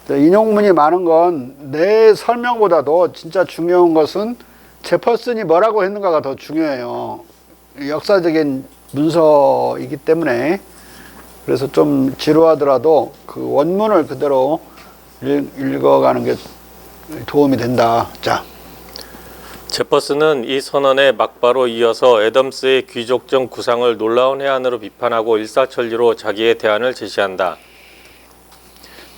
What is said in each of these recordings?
인용문이 많은 건 내 설명보다도 진짜 중요한 것은 제퍼슨이 뭐라고 했는가가 더 중요해요. 역사적인 문서이기 때문에. 그래서 좀 지루하더라도 그 원문을 그대로 읽어가는 게 도움이 된다. 자, 제퍼슨은 이 선언에 막바로 이어서 애덤스의 귀족적 구상을 놀라운 해안으로 비판하고 일사천리로 자기의 대안을 제시한다.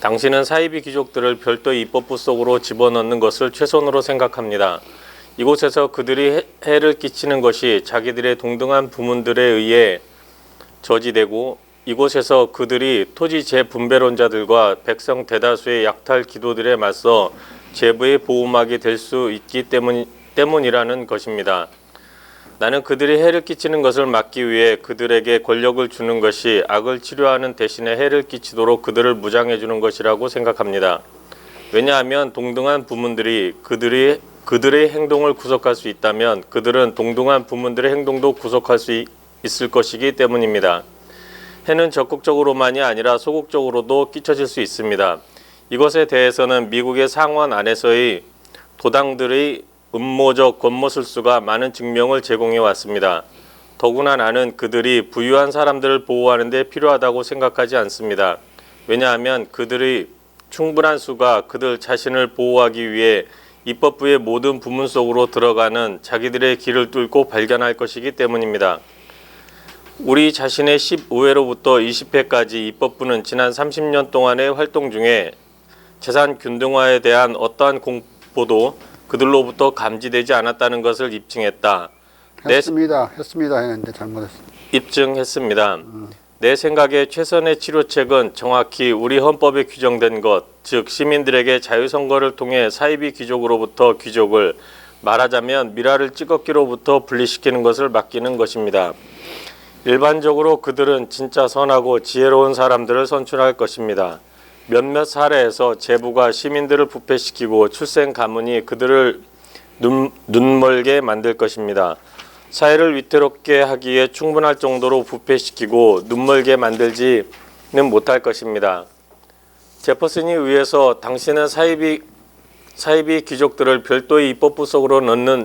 당신은 사이비 귀족들을 별도의 입법부 속으로 집어넣는 것을 최선으로 생각합니다. 이곳에서 그들이 해를 끼치는 것이 자기들의 동등한 부문들에 의해 저지되고 이곳에서 그들이 토지 재분배론자들과 백성 대다수의 약탈 기도들에 맞서 제부의 보호막이 될 수 있기 때문이라는 것입니다. 나는 그들이 해를 끼치는 것을 막기 위해 그들에게 권력을 주는 것이 악을 치료하는 대신에 해를 끼치도록 그들을 무장해 주는 것이라고 생각합니다. 왜냐하면 동등한 부문들이 그들의 행동을 구속할 수 있다면 그들은 동등한 부문들의 행동도 구속할 수 있을 것이기 때문입니다. 해는 적극적으로만이 아니라 소극적으로도 끼쳐질 수 있습니다. 이것에 대해서는 미국의 상원 안에서의 도당들의 음모적 권모술수가 많은 증명을 제공해 왔습니다. 더구나 나는 그들이 부유한 사람들을 보호하는 데 필요하다고 생각하지 않습니다. 왜냐하면 그들의 충분한 수가 그들 자신을 보호하기 위해 입법부의 모든 부문 속으로 들어가는 자기들의 길을 뚫고 발견할 것이기 때문입니다. 우리 자신의 15회로부터 20회까지 입법부는 지난 30년 동안의 활동 중에 재산 균등화에 대한 어떠한 공포도 그들로부터 감지되지 않았다는 것을 입증했다. 했습니다 했는데 잘못했습니다. 입증했습니다. 내 생각에 최선의 치료책은 정확히 우리 헌법에 규정된 것, 즉 시민들에게 자유선거를 통해 사이비 귀족으로부터 귀족을, 말하자면 미라를 찌꺼기로부터 분리시키는 것을 맡기는 것입니다. 일반적으로 그들은 진짜 선하고 지혜로운 사람들을 선출할 것입니다. 몇몇 사례에서 제부가 시민들을 부패시키고 출생 가문이 그들을 눈멀게 만들 것입니다. 사회를 위태롭게 하기에 충분할 정도로 부패시키고 눈멀게 만들지는 못할 것입니다. 제퍼슨이 의해서 당신은 사이비 귀족들을 별도의 입법부 속으로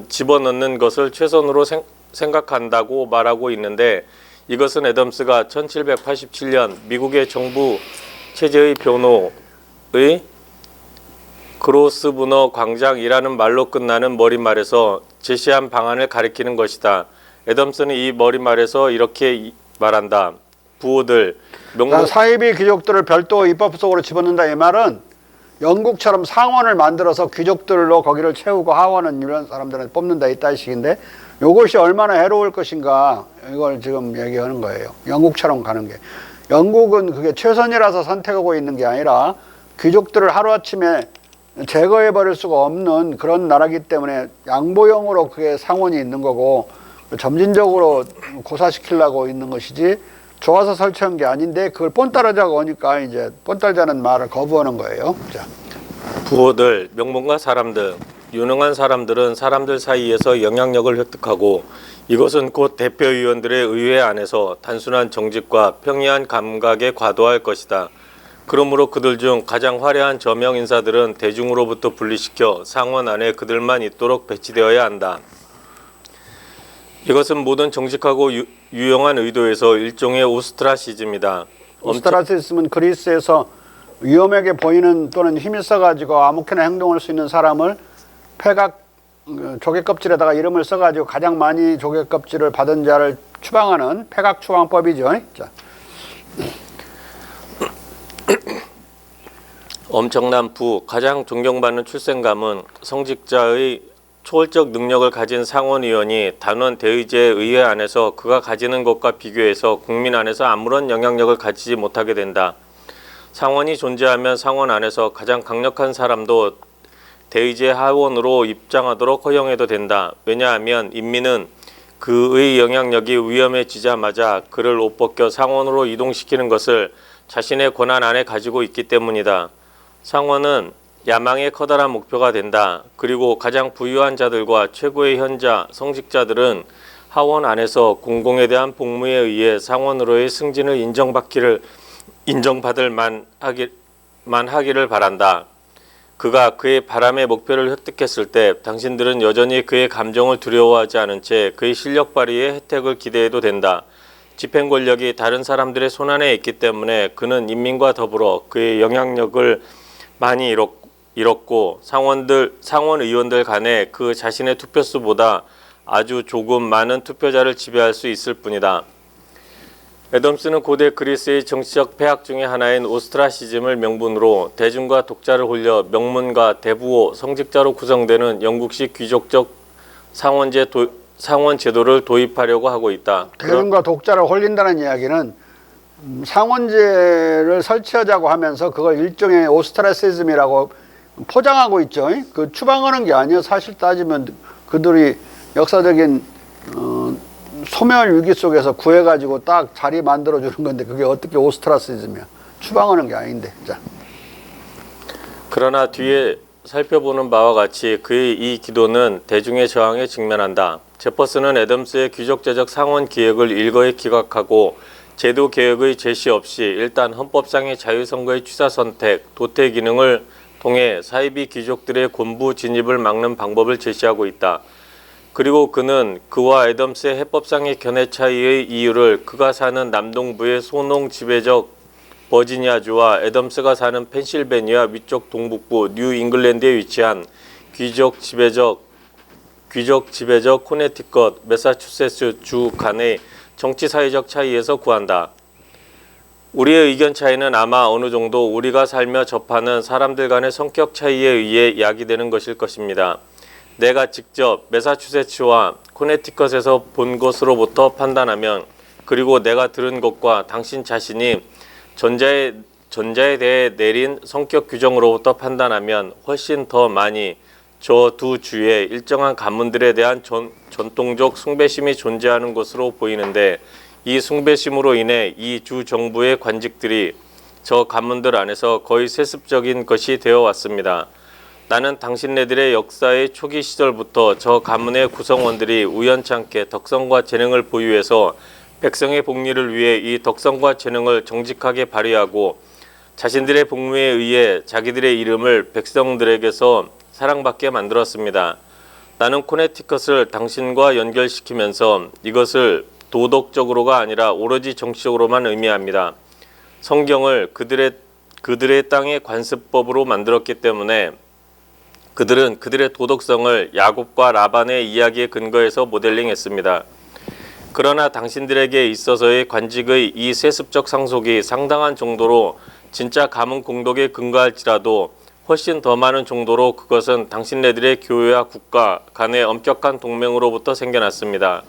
집어넣는 것을 최선으로 생각한다고 말하고 있는데 이것은 애덤스가 1787년 미국의 정부 체제의 변호의 그로스브너 광장이라는 말로 끝나는 머릿말에서 제시한 방안을 가리키는 것이다. 애덤스는 이 머릿말에서 이렇게 말한다. 부호들, 사이비 귀족들을 별도 입법 속으로 집어넣는다 이 말은 영국처럼 상원을 만들어서 귀족들로 거기를 채우고 하원은 이런 사람들을 뽑는다 이 뜻인데 이것이 얼마나 해로울 것인가 이걸 지금 얘기하는 거예요. 영국처럼 가는 게. 영국은 그게 최선이라서 선택하고 있는 게 아니라 귀족들을 하루아침에 제거해 버릴 수가 없는 그런 나라기 때문에 양보형으로 그게 상원이 있는 거고 점진적으로 고사시키려고 있는 것이지 좋아서 설치한 게 아닌데 그걸 뻔따르자고 하니까 이제 뻔따르자는 말을 거부하는 거예요. 자. 부호들, 명문가 사람들, 유능한 사람들은 사람들 사이에서 영향력을 획득하고 이것은 곧 대표의원들의 의회 안에서 단순한 정직과 평이한 감각에 과도할 것이다. 그러므로 그들 중 가장 화려한 저명 인사들은 대중으로부터 분리시켜 상원 안에 그들만 있도록 배치되어야 한다. 이것은 모든 정직하고 유용한 의도에서 일종의 오스트라시즘이다. 오스트라시즘은 그리스에서 위험하게 보이는 또는 힘이 써가지고 아무렇게나 행동할 수 있는 사람을 폐각 조개껍질에다가 이름을 써가지고 가장 많이 조개껍질을 받은 자를 추방하는 폐각 추방법이죠. 자. 엄청난 부, 가장 존경받는 출생가문, 성직자의 초월적 능력을 가진 상원의원이 단원 대의제 의회 안에서 그가 가지는 것과 비교해서 국민 안에서 아무런 영향력을 가지지 못하게 된다. 상원이 존재하면 상원 안에서 가장 강력한 사람도 대의제 하원으로 입장하도록 허용해도 된다. 왜냐하면 인민은 그의 영향력이 위험해지자마자 그를 옷 벗겨 상원으로 이동시키는 것을 자신의 권한 안에 가지고 있기 때문이다. 상원은 야망의 커다란 목표가 된다. 그리고 가장 부유한 자들과 최고의 현자, 성직자들은 하원 안에서 공공에 대한 복무에 의해 상원으로의 승진을 인정받을 만 하기를 바란다. 그가 그의 바람의 목표를 획득했을 때 당신들은 여전히 그의 감정을 두려워하지 않은 채 그의 실력 발휘의 혜택을 기대해도 된다. 집행 권력이 다른 사람들의 손안에 있기 때문에 그는 인민과 더불어 그의 영향력을 많이 잃었고 상원 의원들 간에 그 자신의 투표수보다 아주 조금 많은 투표자를 지배할 수 있을 뿐이다. 애덤스는 고대 그리스의 정치적 폐학 중의 하나인 오스트라시즘을 명분으로 대중과 독자를 홀려 명문가, 대부호, 성직자로 구성되는 영국식 귀족적 상원 제도를 도입하려고 하고 있다. 대중과 독자를 홀린다는 이야기는 상원제를 설치하자고 하면서 그걸 일종의 오스트라시즘이라고 포장하고 있죠. 그 추방하는 게 아니에요. 사실 따지면 그들이 역사적인 소멸 위기 속에서 구해가지고 딱 자리 만들어주는 건데 그게 어떻게 오스트라시즘이야. 추방하는 게 아닌데. 자. 그러나 뒤에 살펴보는 바와 같이 그의 이 기도는 대중의 저항에 직면한다. 제퍼슨은 애덤스의 귀족제적 상원 기획을 일거에 기각하고 제도 개혁의 제시 없이 일단 헌법상의 자유선거의 취사 선택, 도태 기능을 통해 사이비 귀족들의 군부 진입을 막는 방법을 제시하고 있다. 그리고 그는 그와 애덤스의 해법상의 견해 차이의 이유를 그가 사는 남동부의 소농 지배적 버지니아주와 애덤스가 사는 펜실베니아 위쪽 동북부 뉴 잉글랜드에 위치한 귀족 지배적 코네티컷, 매사추세츠 주 간의 정치 사회적 차이에서 구한다. 우리의 의견 차이는 아마 어느 정도 우리가 살며 접하는 사람들 간의 성격 차이에 의해 야기되는 것일 것입니다. 내가 직접 매사추세츠와 코네티컷에서 본 것으로부터 판단하면, 그리고 내가 들은 것과 당신 자신이 전자에 대해 내린 성격 규정으로부터 판단하면 훨씬 더 많이 저 두 주에 일정한 가문들에 대한 전통적 숭배심이 존재하는 것으로 보이는데, 이 숭배심으로 인해 이 주 정부의 관직들이 저 가문들 안에서 거의 세습적인 것이 되어 왔습니다. 나는 당신네들의 역사의 초기 시절부터 저 가문의 구성원들이 우연찮게 덕성과 재능을 보유해서 백성의 복리를 위해 이 덕성과 재능을 정직하게 발휘하고 자신들의 복무에 의해 자기들의 이름을 백성들에게서 사랑받게 만들었습니다. 나는 코네티컷을 당신과 연결시키면서 이것을 도덕적으로가 아니라 오로지 정치적으로만 의미합니다. 성경을 그들의 땅의 관습법으로 만들었기 때문에 그들은 그들의 도덕성을 야곱과 라반의 이야기에 근거해서 모델링했습니다. 그러나 당신들에게 있어서의 관직의 이 세습적 상속이 상당한 정도로 진짜 가문 공덕에 근거할지라도 훨씬 더 많은 정도로 그것은 당신네들의 교회와 국가 간의 엄격한 동맹으로부터 생겨났습니다.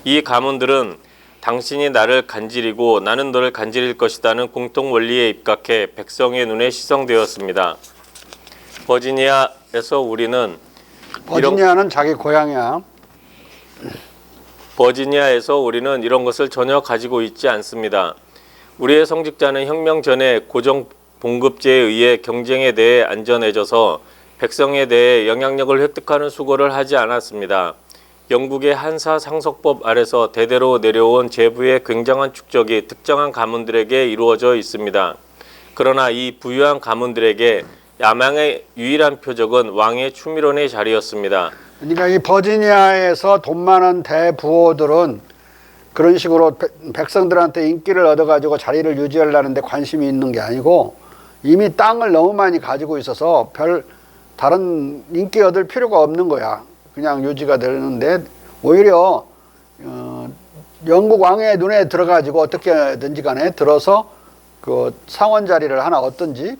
이 가문들은 당신이 나를 간지리고 나는 너를 간지릴 것이라는 공통 원리에 입각해 백성의 눈에 시성되었습니다. 버지니아에서 우리는 자기 고향이야. 버지니아에서 우리는 이런 것을 전혀 가지고 있지 않습니다. 우리의 성직자는 혁명 전에 고정 봉급제에 의해 경쟁에 대해 안전해져서 백성에 대해 영향력을 획득하는 수고를 하지 않았습니다. 영국의 한사 상속법 아래서 대대로 내려온 제부의 굉장한 축적이 특정한 가문들에게 이루어져 있습니다. 그러나 이 부유한 가문들에게 야망의 유일한 표적은 왕의 추미론의 자리였습니다. 그러니까 이 버지니아에서 돈 많은 대부호들은 그런 식으로 백성들한테 인기를 얻어가지고 자리를 유지하려는데 관심이 있는 게 아니고 이미 땅을 너무 많이 가지고 있어서 별 다른 인기 얻을 필요가 없는 거야. 그냥 유지가 되는데 오히려 영국 왕의 눈에 들어가지고 어떻게든지 간에 들어서 그 상원 자리를 하나 얻든지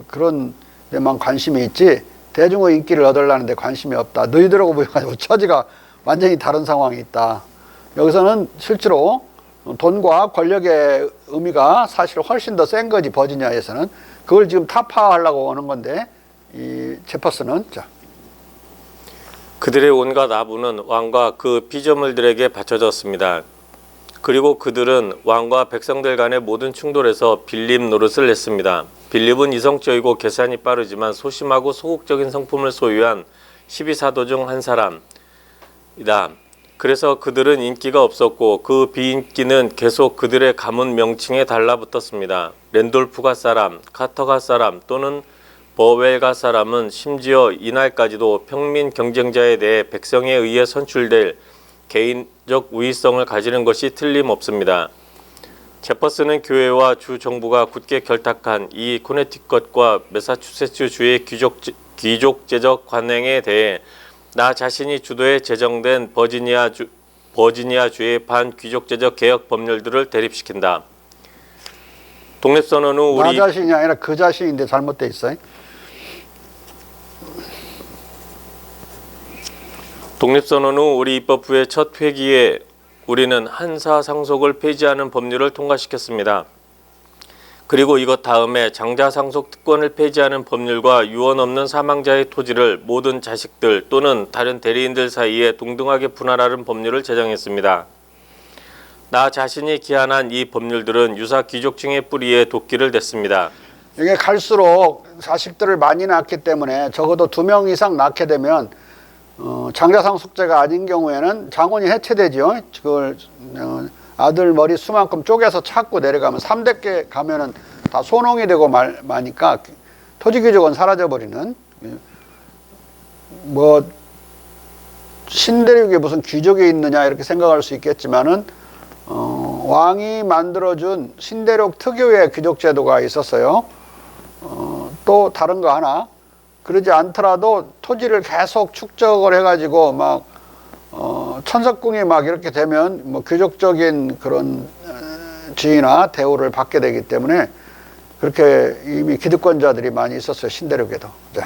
그런 데만 관심이 있지 대중의 인기를 얻으려는데 관심이 없다. 너희들하고 보여가지고 처지가 완전히 다른 상황이 있다. 여기서는 실제로 돈과 권력의 의미가 사실 훨씬 더 센 거지. 버지니아에서는 그걸 지금 타파하려고 하는 건데 이 제퍼슨은 그들의 온갖 아부는 왕과 그 피조물들에게 바쳐졌습니다. 그리고 그들은 왕과 백성들 간의 모든 충돌에서 빌립 노릇을 했습니다. 빌립은 이성적이고 계산이 빠르지만 소심하고 소극적인 성품을 소유한 12사도 중 한 사람이다. 그래서 그들은 인기가 없었고 그 비인기는 계속 그들의 가문 명칭에 달라붙었습니다. 랜돌프가 사람, 카터가 사람 또는 버웰가 사람은 심지어 이날까지도 평민 경쟁자에 대해 백성에 의해 선출될 개인적 우위성을 가지는 것이 틀림없습니다. 제퍼슨은 교회와 주 정부가 굳게 결탁한 이 코네티컷과 매사추세츠주의 귀족제적 관행에 대해 나 자신이 주도해 제정된 버지니아주의 반귀족제적 개혁 법률들을 대립시킨다. 독립선언 후 나 우리 자신이 아니라 그 자신인데 잘못돼 있어요. 독립선언 후 우리 입법부의 첫 회기에 우리는 한사 상속을 폐지하는 법률을 통과시켰습니다. 그리고 이것 다음에 장자 상속 특권을 폐지하는 법률과 유언 없는 사망자의 토지를 모든 자식들 또는 다른 대리인들 사이에 동등하게 분할하는 법률을 제정했습니다. 나 자신이 기한한 이 법률들은 유사 귀족층의 뿌리에 도끼를 댔습니다. 이게 갈수록 자식들을 많이 낳기 때문에 적어도 2명 이상 낳게 되면 장자상속제가 아닌 경우에는 장혼이 해체되죠. 그걸 아들 머리 수만큼 쪼개서 찾고 내려가면 3대께 가면은 다 소농이 되고 마니까 토지귀족은 사라져버리는, 뭐 신대륙에 무슨 귀족이 있느냐 이렇게 생각할 수 있겠지만은 왕이 만들어준 신대륙 특유의 귀족제도가 있었어요. 또 다른 거 하나, 그러지 않더라도 토지를 계속 축적을 해가지고 막 천석궁이 막 이렇게 되면 뭐 귀족적인 그런 지위나 대우를 받게 되기 때문에 그렇게 이미 기득권자들이 많이 있었어요, 신대륙에도. 네.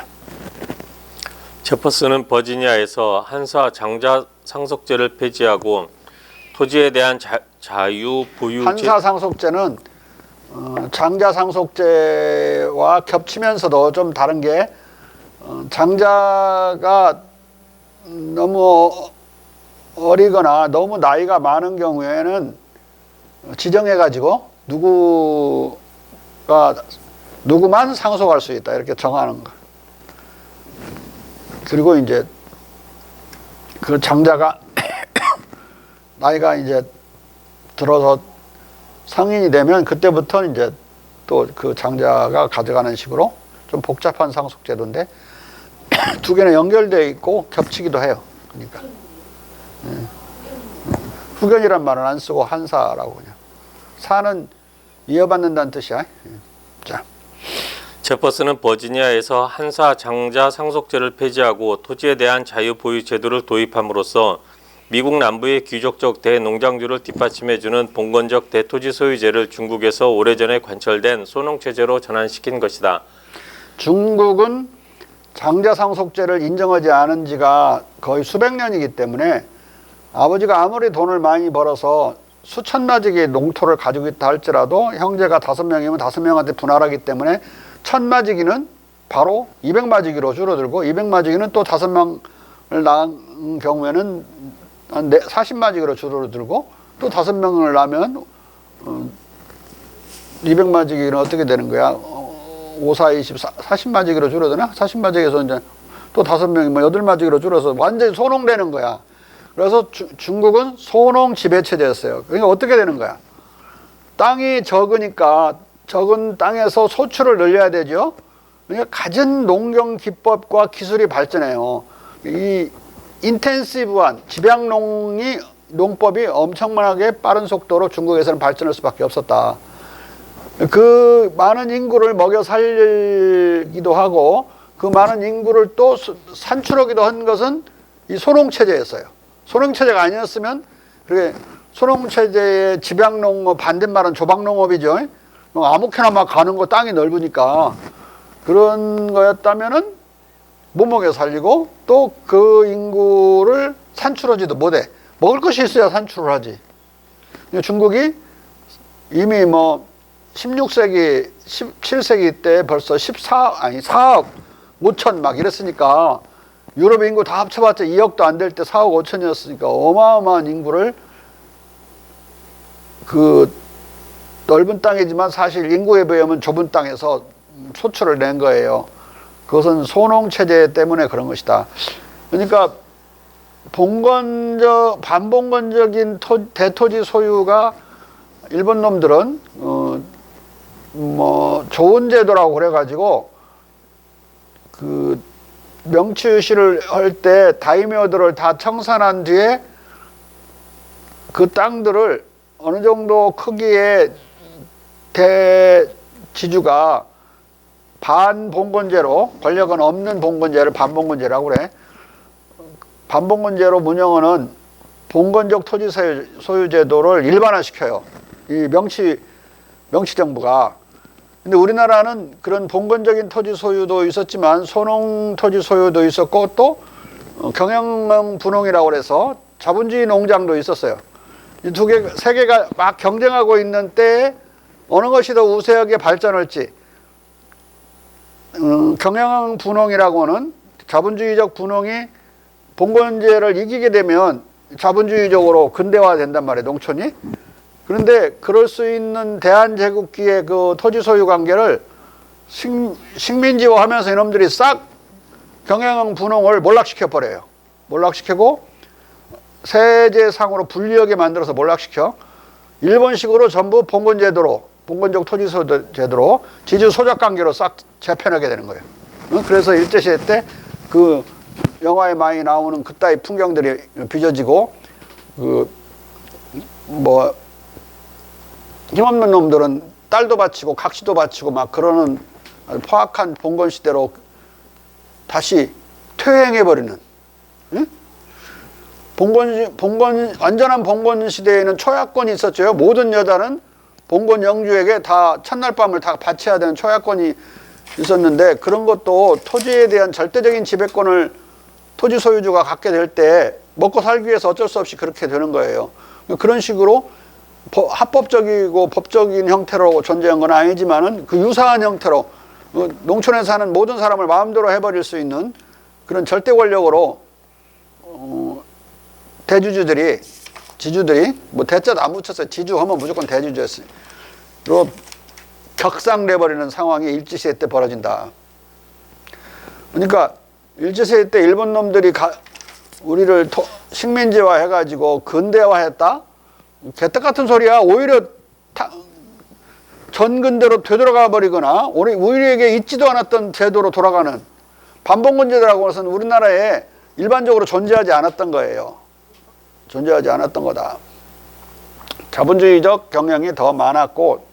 제퍼슨은 버지니아에서 한사 장자 상속제를 폐지하고 토지에 대한 자유부유제 한사 상속제는 장자 상속제와 겹치면서도 좀 다른 게, 장자가 너무 어리거나 너무 나이가 많은 경우에는 지정해가지고 누구만 상속할 수 있다 이렇게 정하는 거. 그리고 이제 그 장자가 나이가 이제 들어서 성인이 되면 그때부터 이제 또 그 장자가 가져가는 식으로 좀 복잡한 상속제도인데 두 개는 연결되어 있고 겹치기도 해요. 그러니까 후견이란 말은 안 쓰고 한사라고 그냥. 사는 이어받는다는 뜻이야. 자, 제퍼슨은 버지니아에서 한사 장자 상속제를 폐지하고 토지에 대한 자유 보유 제도를 도입함으로써 미국 남부의 귀족적 대농장주를 뒷받침해주는 봉건적 대토지 소유제를 중국에서 오래전에 관철된 소농체제로 전환시킨 것이다. 중국은 장자 상속제를 인정하지 않은 지가 거의 수백 년이기 때문에 아버지가 아무리 돈을 많이 벌어서 수천마지기 농토를 가지고 있다 할지라도 형제가 5명이면 5명한테 분할하기 때문에 1000마지기는 바로 200마지기로 줄어들고 200마지기는 또 5명을 낳은 경우에는 40마지기로 줄어들고 또 5명을 낳으면 200마지기는 어떻게 되는 거야? 5, 4, 20, 40마지기로 줄어드나? 40마지기에서 이제 또 5명이 뭐 8마지기로 줄어서 완전히 소농되는 거야. 그래서 중국은 소농 지배체제였어요. 그러니까 어떻게 되는 거야? 땅이 적으니까 적은 땅에서 소출을 늘려야 되죠. 그러니까 갖은 농경 기법과 기술이 발전해요. 이 인텐시브한 농법이 엄청나게 빠른 속도로 중국에서는 발전할 수밖에 없었다. 그 많은 인구를 먹여 살리기도 하고 그 많은 인구를 또 산출하기도 한 것은 이 소농체제였어요. 소농체제가 아니었으면, 그게 소농체제의 집약농업, 반대말은 조박농업이죠. 아무렇게나 막 가는 거, 땅이 넓으니까. 그런 거였다면은 못 먹여 살리고 또 그 인구를 산출하지도 못해. 먹을 것이 있어야 산출을 하지. 중국이 이미 뭐 16세기, 17세기 때 벌써 4억 5천 막 이랬으니까 유럽 인구 다 합쳐봤자 2억도 안 될 때 4억 5천이었으니까 어마어마한 인구를 그 넓은 땅이지만 사실 인구에 비하면 좁은 땅에서 소출을 낸 거예요. 그것은 소농체제 때문에 그런 것이다. 그러니까 반봉건적인 대토지 소유가 일본 놈들은 뭐 좋은 제도라고 그래가지고 그 명치유시를 할 때 다이묘들을 다 청산한 뒤에 그 땅들을 어느 정도 크기의 대지주가 반봉건제로, 권력은 없는 봉건제를 반봉건제라고 그래. 반봉건제로 운영하는 봉건적 토지 소유 제도를 일반화시켜요. 이 명치정부가. 근데 우리나라는 그런 봉건적인 토지 소유도 있었지만 소농 토지 소유도 있었고 또 경영 분홍이라고 그래서 자본주의 농장도 있었어요. 이 세 개가 막 경쟁하고 있는 때에 어느 것이 더 우세하게 발전할지, 경영 분홍이라고는 자본주의적 분홍이 봉건제를 이기게 되면 자본주의적으로 근대화된단 말이에요, 농촌이. 그런데 그럴 수 있는 대한제국기의 그 토지 소유 관계를 식민지화 하면서 이놈들이 싹 경영 분홍을 몰락시켜 버려요. 몰락시키고 세제상으로 불리하게 만들어서 몰락시켜 일본식으로 전부 봉건제도로, 봉건적 토지 소유 제도로 지주 소작 관계로 싹 재편하게 되는 거예요. 그래서 일제시대 때 그 영화에 많이 나오는 그따위 풍경들이 빚어지고 힘없는 놈들은 딸도 바치고 각시도 바치고 막 그러는 포악한 봉건 시대로 다시 퇴행해버리는. 응? 완전한 봉건 시대에는 초약권이 있었죠. 모든 여자는 봉건 영주에게 다 첫날 밤을 다 바쳐야 되는 초약권이 있었는데, 그런 것도 토지에 대한 절대적인 지배권을 토지 소유주가 갖게 될 때 먹고 살기 위해서 어쩔 수 없이 그렇게 되는 거예요. 그런 식으로 합법적이고 법적인 형태로 존재한 건 아니지만은 그 유사한 형태로 농촌에 사는 모든 사람을 마음대로 해버릴 수 있는 그런 절대 권력으로 지주들이 뭐 대자도 안 붙였어요. 지주하면 무조건 대주주였어요. 그리고 격상돼버리는 상황이 일제시대 때 벌어진다. 그러니까 일제시대 때 일본 놈들이 우리를 식민지화 해가지고 근대화했다? 개떡 같은 소리야. 오히려 전근대로 되돌아가 버리거나 우리에게 있지도 않았던 제도로 돌아가는 반봉건제도라고 해서는 우리나라에 일반적으로 존재하지 않았던 거예요. 존재하지 않았던 거다. 자본주의적 경영이 더 많았고,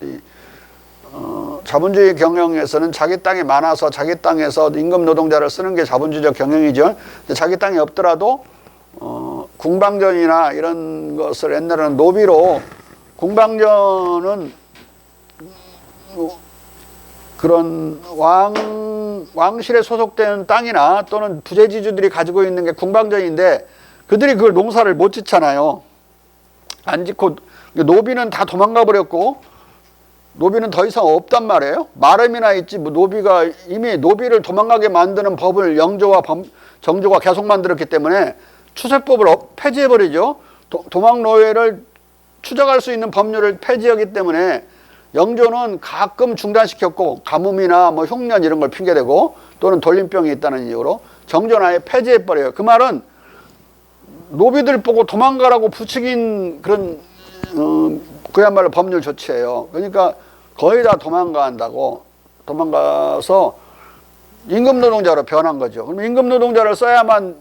자본주의 경영에서는 자기 땅이 많아서 자기 땅에서 임금 노동자를 쓰는 게 자본주의적 경영이죠. 근데 자기 땅이 없더라도 궁방전이나 이런 것을 옛날에는 노비로, 궁방전은 그런 왕실에 소속된 땅이나 또는 부재지주들이 가지고 있는 게 궁방전인데 그들이 그걸 농사를 못 짓잖아요. 안 짓고 노비는 다 도망가 버렸고 노비는 더 이상 없단 말이에요. 마름이나 있지 뭐 노비가 이미 노비를 도망가게 만드는 법을 영조와 정조가 계속 만들었기 때문에 추세법을 폐지해버리죠. 도망노예를 추적할 수 있는 법률을 폐지하기 때문에 영조는 가끔 중단시켰고 가뭄이나 뭐 흉년 이런 걸 핑계대고 또는 돌림병이 있다는 이유로, 정조는 아예 폐지해버려요. 그 말은 노비들 보고 도망가라고 부추긴 그런 그야말로 법률 조치예요. 그러니까 거의 다 도망간다고, 도망가서 임금노동자로 변한 거죠. 그럼 임금노동자를 써야만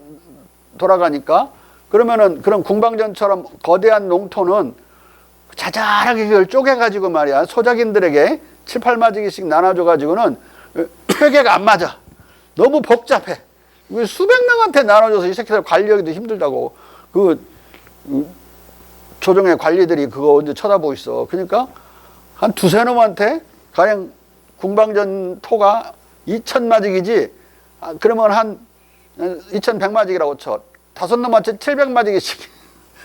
돌아가니까, 그러면은 그런 궁방전처럼 거대한 농토는 자잘하게 그걸 쪼개가지고 말이야, 소작인들에게 7, 8마지기씩 나눠줘가지고는 회계가 안 맞아. 너무 복잡해. 수백 명한테 나눠줘서 이 새끼들 관리하기도 힘들다고. 조정의 관리들이 그거 언제 쳐다보고 있어. 그러니까 한 두세 놈한테 가령 궁방전 토가 2,000마지기지. 그러면 한 2,100마지기라고 쳐. 다섯 놈한테 700마지기씩.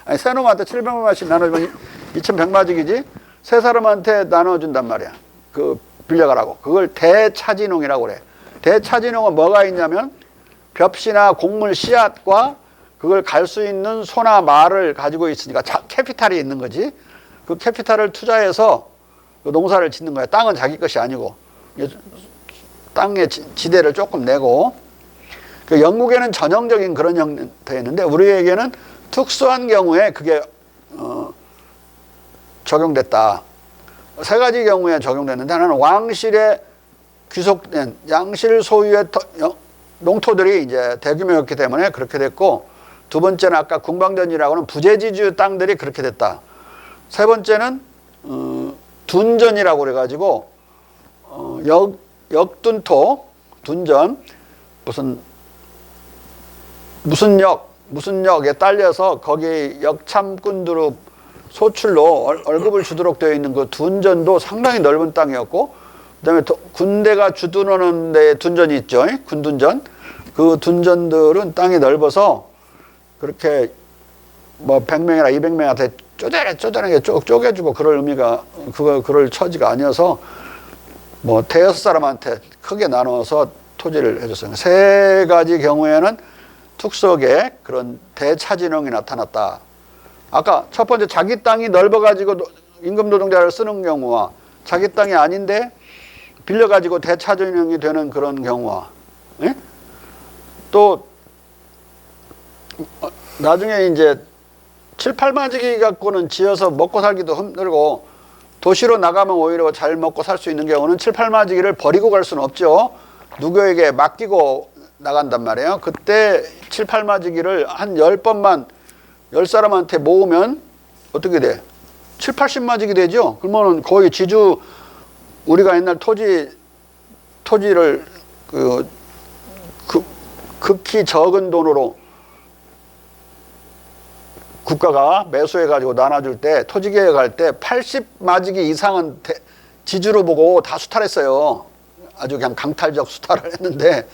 아니, 세 놈한테 700마지기씩 나눠주면 2,100마지기지. 세 사람한테 나눠준단 말이야. 빌려가라고. 그걸 대차진농이라고 그래. 대차진농은 뭐가 있냐면 벽시나 곡물 씨앗과 그걸 갈 수 있는 소나 말을 가지고 있으니까 캐피탈이 있는 거지. 그 캐피탈을 투자해서 농사를 짓는 거야. 땅은 자기 것이 아니고 땅의 지대를 조금 내고. 그 영국에는 전형적인 그런 형태였는데 우리에게는 특수한 경우에 그게 적용됐다. 세 가지 경우에 적용됐는데 하나는 왕실에 귀속된 양실 소유의 농토들이 이제 대규모였기 때문에 그렇게 됐고, 두 번째는 아까 궁방전이라고 하는 부재지주 땅들이 그렇게 됐다. 세 번째는 둔전이라고 그래가지고 역둔토, 둔전, 무슨 역에 딸려서 거기 역참꾼들로 소출로 월급을 주도록 되어 있는 그 둔전도 상당히 넓은 땅이었고, 그다음에 군대가 주둔하는 데 둔전이 있죠. 군둔전. 그 둔전들은 땅이 넓어서 그렇게 뭐 100명이나 200명한테 쪼잔하게 쪼개주고 그럴 의미가, 그럴 처지가 아니어서 뭐 대여섯 사람한테 크게 나눠서 토지를 해줬어요. 세 가지 경우에는 특수하게 그런 대차진흥이 나타났다. 아까 첫 번째 자기 땅이 넓어가지고 임금 노동자를 쓰는 경우와 자기 땅이 아닌데 빌려가지고 대차진흥이 되는 그런 경우와, 예? 또 나중에 이제 7, 8마지기 갖고는 지어서 먹고 살기도 힘들고 도시로 나가면 오히려 잘 먹고 살 수 있는 경우는 7, 8마지기를 버리고 갈 수는 없죠. 누구에게 맡기고 나간단 말이에요. 그때 7, 8마지기를 한 10번만 10사람한테 모으면 어떻게 돼? 7, 80마지기 되죠. 그러면 거의 지주, 우리가 옛날 토지를 극히 적은 돈으로 국가가 매수해가지고 나눠줄 때, 토지개혁 할 때 80마지기 이상은 지주로 보고 다 수탈했어요. 아주 그냥 강탈적 수탈을 했는데,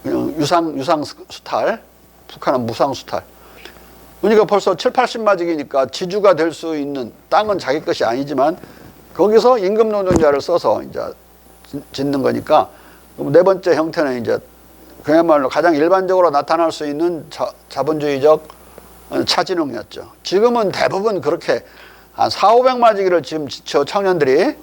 그냥 유상 수탈, 북한은 무상 수탈. 그러니까 벌써 7, 80마지기니까 지주가 될 수 있는 땅은 자기 것이 아니지만 거기서 임금 노동자를 써서 이제 짓는 거니까, 네 번째 형태는 이제 그야말로 가장 일반적으로 나타날 수 있는 자본주의적 차진흥이었죠. 지금은 대부분 그렇게 한 4, 500마지기를 지금 저 청년들이,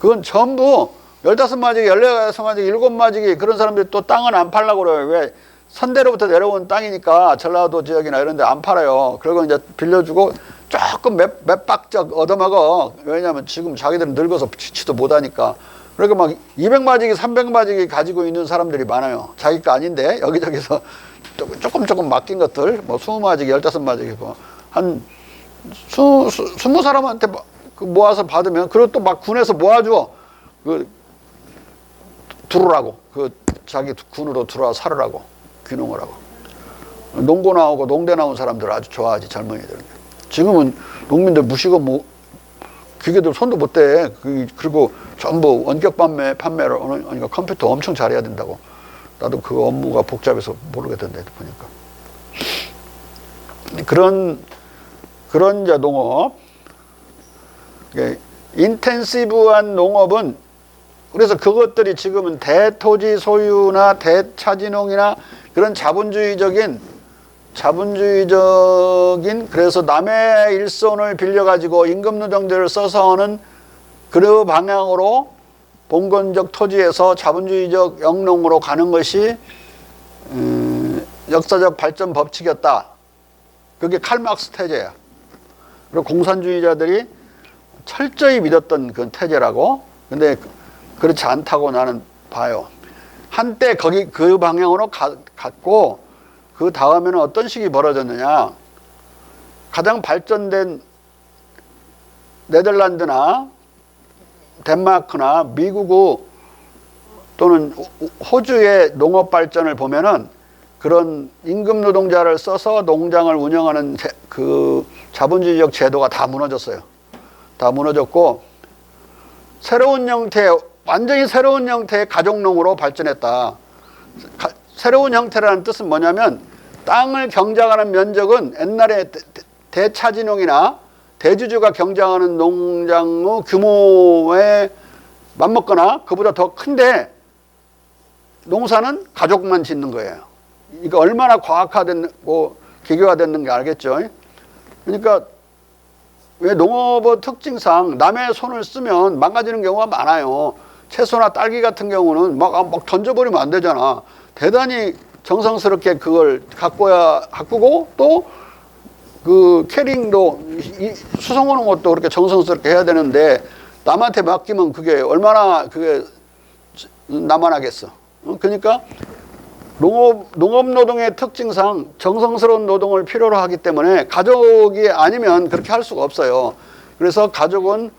그건 전부 15마지기, 16마지기, 7마지기 그런 사람들이 또 땅은 안 팔려고 그래요. 왜? 선대로부터 내려온 땅이니까 전라도 지역이나 이런 데 안 팔아요. 그리고 이제 빌려주고 조금 몇 박적 얻어먹어. 왜냐하면 지금 자기들은 늙어서 지치도 못하니까. 그러니까 막 200마지기, 300마지기 가지고 있는 사람들이 많아요. 자기 거 아닌데 여기저기서 조금 맡긴 것들, 뭐 20마지기, 15마지기, 뭐 한 20사람한테 모아서 받으면, 그리고 또 막 군에서 모아줘. 들어오라고. 자기 군으로 들어와 살으라고. 귀농을 하고. 농고 나오고 농대 나온 사람들 아주 좋아하지, 젊은이들은. 지금은 농민들 무시고 뭐 기계들 손도 못 대. 그리고 전부 원격 판매를 하니까 컴퓨터 엄청 잘해야 된다고. 나도 그 업무가 복잡해서 모르겠던데 보니까. 그런 이제 농업, 인텐시브한 농업은, 그래서 그것들이 지금은 대토지 소유나 대차진흥이나 그런 자본주의적인 그래서 남의 일손을 빌려가지고 임금노동자를 써서 하는 그 방향으로 봉건적 토지에서 자본주의적 영농으로 가는 것이 역사적 발전 법칙이었다. 그게 칼막스 태제야. 그리고 공산주의자들이 철저히 믿었던 그 태제라고. 근데 그렇지 않다고 나는 봐요. 한때 그 방향으로 갔고, 그 다음에는 어떤 식이 벌어졌느냐. 가장 발전된 네덜란드나 덴마크나 미국 또는 호주의 농업 발전을 보면은 그런 임금 노동자를 써서 농장을 운영하는 그 자본주의적 제도가 다 무너졌어요. 다 무너졌고, 완전히 새로운 형태의 가족농으로 발전했다. 새로운 형태라는 뜻은 뭐냐면, 땅을 경작하는 면적은 옛날에 대차진흥이나 대주주가 경작하는 농장의 규모에 맞먹거나 그보다 더 큰데, 농사는 가족만 짓는 거예요. 이거 얼마나 과학화됐고 기계화됐는지 알겠죠? 그러니까 왜 농업의 특징상 남의 손을 쓰면 망가지는 경우가 많아요. 채소나 딸기 같은 경우는 막 던져버리면 안 되잖아. 대단히 정성스럽게 그걸 가꾸고 또 그 캐링도 수송하는 것도 그렇게 정성스럽게 해야 되는데 남한테 맡기면 그게 얼마나 그게 남아나겠어. 그러니까 농업노동의 특징상 정성스러운 노동을 필요로 하기 때문에 가족이 아니면 그렇게 할 수가 없어요. 그래서 가족은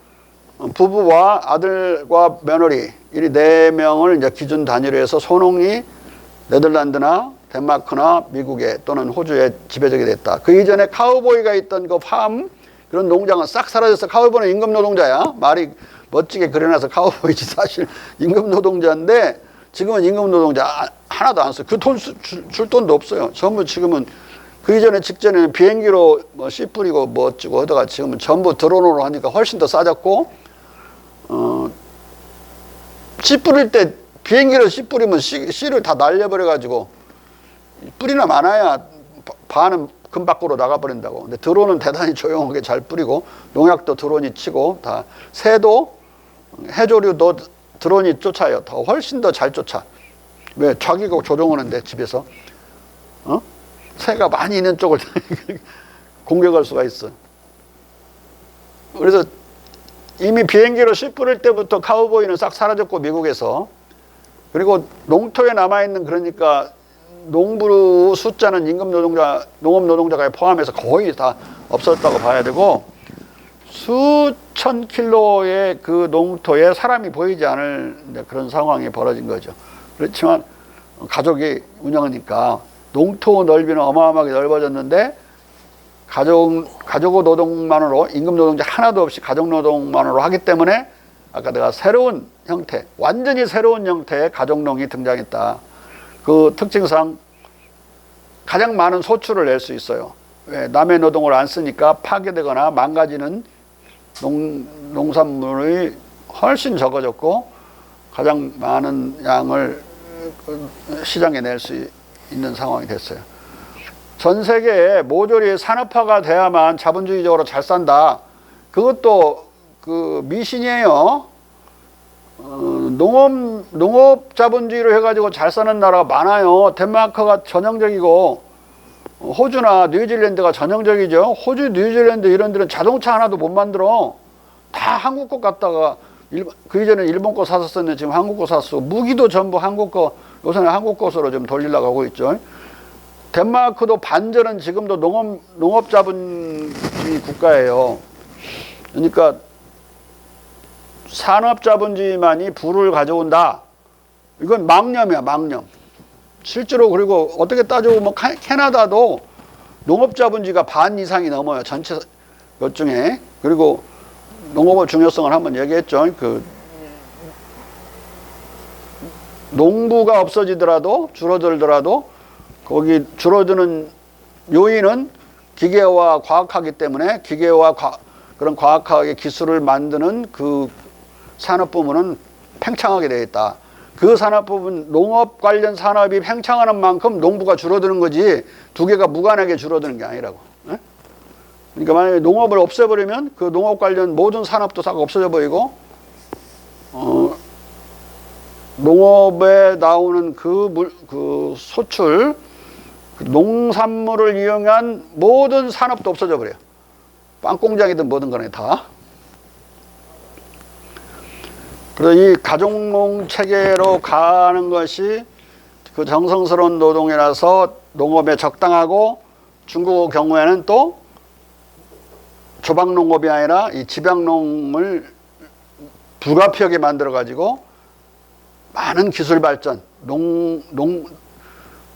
부부와 아들과 며느리 이 4명을 이제 기준 단위로 해서 소농이 네덜란드나 덴마크나 미국에 또는 호주에 지배적이 됐다. 그 이전에 카우보이가 있던 그 팜 그런 농장은 싹 사라졌어. 카우보이는 임금 노동자야. 말이 멋지게 그려놔서 카우보이지 사실 임금 노동자인데 지금은 임금 노동자 하나도 안 써요. 그 돈 줄 돈도 없어요. 전부 지금은 그 이전에 직전에는 비행기로 뭐 씨 뿌리고 뭐 어쩌고 하다가 지금은 전부 드론으로 하니까 훨씬 더 싸졌고 씨 뿌릴 때 비행기로 씨 뿌리면 씨를 다 날려버려가지고 뿌리나 많아야 반은 금 밖으로 나가버린다고. 근데 드론은 대단히 조용하게 잘 뿌리고 농약도 드론이 치고 다 새도 해조류도 드론이 쫓아요. 더 훨씬 더 잘 쫓아. 왜? 자기가 조종하는데 집에서 새가 많이 있는 쪽을 공격할 수가 있어. 그래서 이미 비행기로 씨 뿌릴 때부터 카우보이는 싹 사라졌고 미국에서. 그리고 농토에 남아있는 그러니까 농부 숫자는 임금 노동자, 농업 노동자가 포함해서 거의 다 없었다고 봐야 되고 수천 킬로의 그 농토에 사람이 보이지 않을 그런 상황이 벌어진 거죠. 그렇지만 가족이 운영하니까 농토 넓이는 어마어마하게 넓어졌는데 가족 노동만으로 임금 노동자 하나도 없이 가족 노동만으로 하기 때문에 아까 내가 새로운 형태, 완전히 새로운 형태의 가족농이 등장했다. 그 특징상 가장 많은 소출을 낼 수 있어요. 왜? 남의 노동을 안 쓰니까 파괴되거나 망가지는 농산물이 훨씬 적어졌고 가장 많은 양을 시장에 낼 수 있는 상황이 됐어요. 전 세계에 모조리 산업화가 돼야만 자본주의적으로 잘 산다. 그것도 그 미신이에요. 농업 자본주의로 해가지고 잘 사는 나라가 많아요. 덴마크가 전형적이고 호주나 뉴질랜드가 전형적이죠. 호주, 뉴질랜드 이런 데는 자동차 하나도 못 만들어. 다 한국 거 갖다가 그 이전에 일본 거 사서 썼는데 지금 한국 거 샀어. 무기도 전부 한국 거, 요새는 한국 것으로 좀 돌리려고 하고 있죠. 덴마크도 반절은 지금도 농업 자본주의 국가예요. 그러니까 산업 자본주의만이 부를 가져온다. 이건 망념이야, 망념. 실제로 그리고 어떻게 따져보면 캐나다도 농업 자본주의가 반 이상이 넘어요. 전체 것 중에. 그리고 농업의 중요성을 한번 얘기했죠. 그 농부가 없어지더라도 줄어들더라도 거기 줄어드는 요인은 기계와 과학하기 때문에 기계와 그런 과학학의 기술을 만드는 그 산업 부문은 팽창하게 되어 있다. 그 산업 부분, 농업 관련 산업이 팽창하는 만큼 농부가 줄어드는 거지 두 개가 무관하게 줄어드는 게 아니라고. 에? 그러니까 만약에 농업을 없애버리면 그 농업 관련 모든 산업도 싹 없어져 버리고 농업에 나오는 그 소출, 그 농산물을 이용한 모든 산업도 없어져 버려요. 빵 공장이든 뭐든 간에 다. 그래서 이 가족농 체계로 가는 것이 그 정성스러운 노동이라서 농업에 적당하고 중국의 경우에는 또 조박농업이 아니라 이 집약농을 불가피하게 만들어 가지고 많은 기술 발전,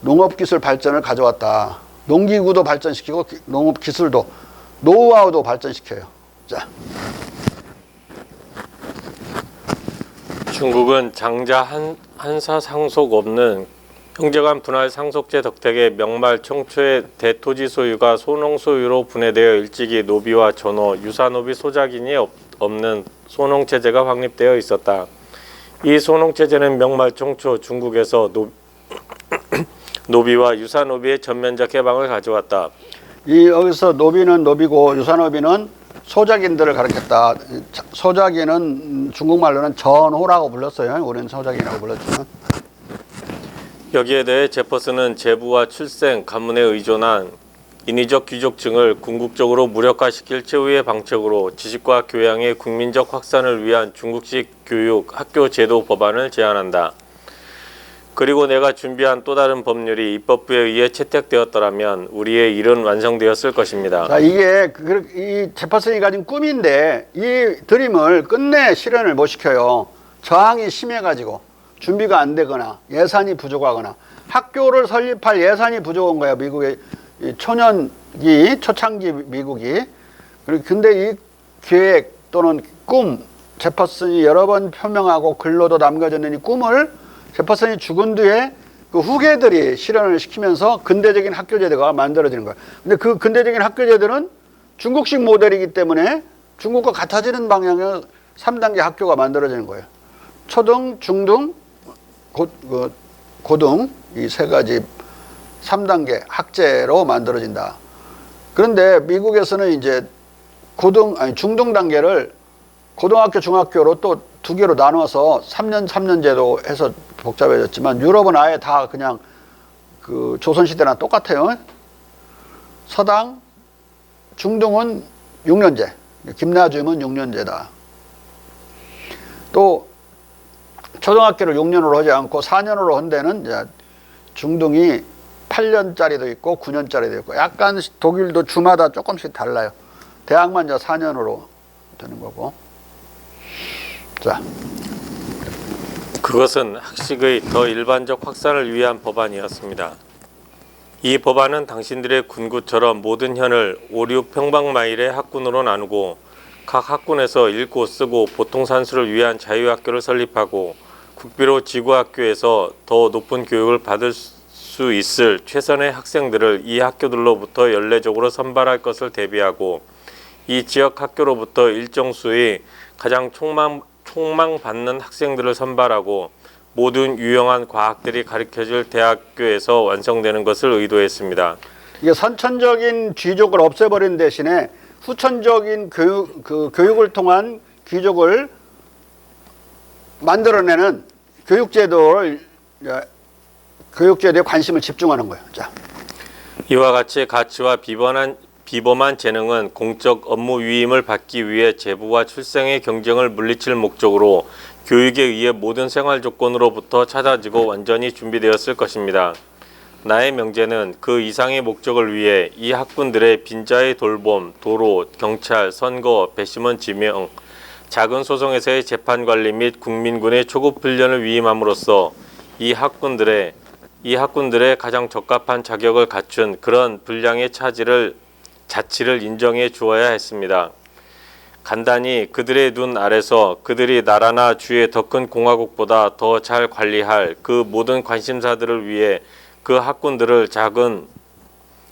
농업 기술 발전을 가져왔다. 농기구도 발전시키고 농업 기술도 노하우도 발전시켜요. 자. 중국은 장자 한사 상속 없는 형제간 분할 상속제 덕택에 명말 총초의 대토지 소유가 소농 소유로 분해되어 일찍이 노비와 전호, 유사노비 소작인이 없는 소농 체제가 확립되어 있었다. 이 소농 체제는 명말 총초 중국에서 노비와 유사노비의 전면적 해방을 가져왔다. 여기서 노비는 노비고 유사노비는 소작인들을 가르쳤다. 소작인은 중국말로는 전호라고 불렀어요. 우리는 소작인이라고 불렀지만 여기에 대해 제퍼슨은 제부와 출생, 가문에 의존한 인위적 귀족층을 궁극적으로 무력화시킬 최후의 방책으로 지식과 교양의 국민적 확산을 위한 중국식 교육 학교 제도 법안을 제안한다. 그리고 내가 준비한 또 다른 법률이 입법부에 의해 채택되었더라면 우리의 일은 완성되었을 것입니다. 자, 이게 이 제퍼슨이 가진 꿈인데 이 드림을 끝내 실현을 못 시켜요. 저항이 심해가지고 준비가 안 되거나 예산이 부족하거나 학교를 설립할 예산이 부족한 거예요. 미국의 초창기 미국이. 근데 이 계획 또는 꿈, 제퍼슨이 여러 번 표명하고 글로도 남겨져 있는 이 꿈을 제퍼슨이 죽은 뒤에 그 후계들이 실현을 시키면서 근대적인 학교 제도가 만들어지는 거예요. 근데 그 근대적인 학교 제도는 중국식 모델이기 때문에 중국과 같아지는 방향의 3단계 학교가 만들어지는 거예요. 초등, 중등, 고등 이 세 가지 3단계 학제로 만들어진다. 그런데 미국에서는 이제 중등 단계를 고등학교, 중학교로 또 두 개로 나눠서 3년 제도 해서 복잡해졌지만 유럽은 아예 다 그냥 그 조선시대랑 똑같아요. 서당, 중등은 6년제, 김나지움은 6년제다. 또 초등학교를 6년으로 하지 않고 4년으로 한 데는 이제 중등이 8년짜리도 있고 9년짜리도 있고 약간 독일도 주마다 조금씩 달라요. 대학만 이제 4년으로 되는 거고. 자, 그것은 학식의 더 일반적 확산을 위한 법안이었습니다. 이 법안은 당신들의 군구처럼 모든 현을 5, 6평방마일의 학군으로 나누고 각 학군에서 읽고 쓰고 보통 산수를 위한 자유학교를 설립하고 국비로 지구학교에서 더 높은 교육을 받을 수 있을 최선의 학생들을 이 학교들로부터 연례적으로 선발할 것을 대비하고 이 지역 학교로부터 일정 수의 가장 촉망받는 학생들을 선발하고 모든 유용한 과학들이 가르쳐질 대학교에서 완성되는 것을 의도했습니다. 이게 선천적인 귀족을 없애버린 대신에 후천적인 교육을 통한 귀족을 만들어내는 교육제도에 관심을 집중하는 거예요. 자. 이와 같이 가치와 비범한 재능은 공적 업무 위임을 받기 위해 제부와 출생의 경쟁을 물리칠 목적으로 교육에 의해 모든 생활 조건으로부터 찾아지고 완전히 준비되었을 것입니다. 나의 명제는 그 이상의 목적을 위해 이 학군들의 빈자의 돌봄, 도로, 경찰, 선거, 배심원 지명, 작은 소송에서의 재판 관리 및 국민군의 초급 훈련을 위임함으로써 이 학군들의 가장 적합한 자격을 갖춘 그런 분량의 자치를 인정해 주어야 했습니다. 간단히 그들의 눈 아래서 그들이 나라나 주의 더 큰 공화국보다 더 잘 관리할 그 모든 관심사들을 위해 그 학군들을 작은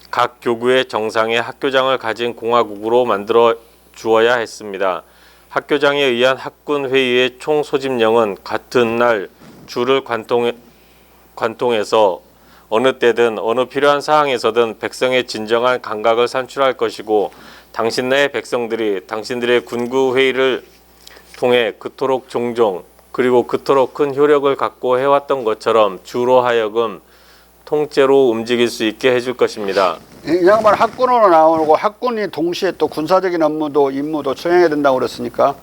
각 교구의 정상의 학교장을 가진 공화국으로 만들어 주어야 했습니다. 학교장에 의한 학군 회의의 총 소집령은 같은 날 주를 관통해서 어느 때든 어느 필요한 사항에서든 백성의 진정한 감각을 산출할 것이고 당신네의 백성들이 당신들의 군구 회의를 통해 그토록 종종 그리고 그토록 큰 효력을 갖고 해왔던 것처럼 주로 하여금 통째로 움직일 수 있게 해줄 것입니다. 이 양반 학군으로 나오고 학군이 동시에 또 군사적인 임무도 수행해야 된다고 그랬으니까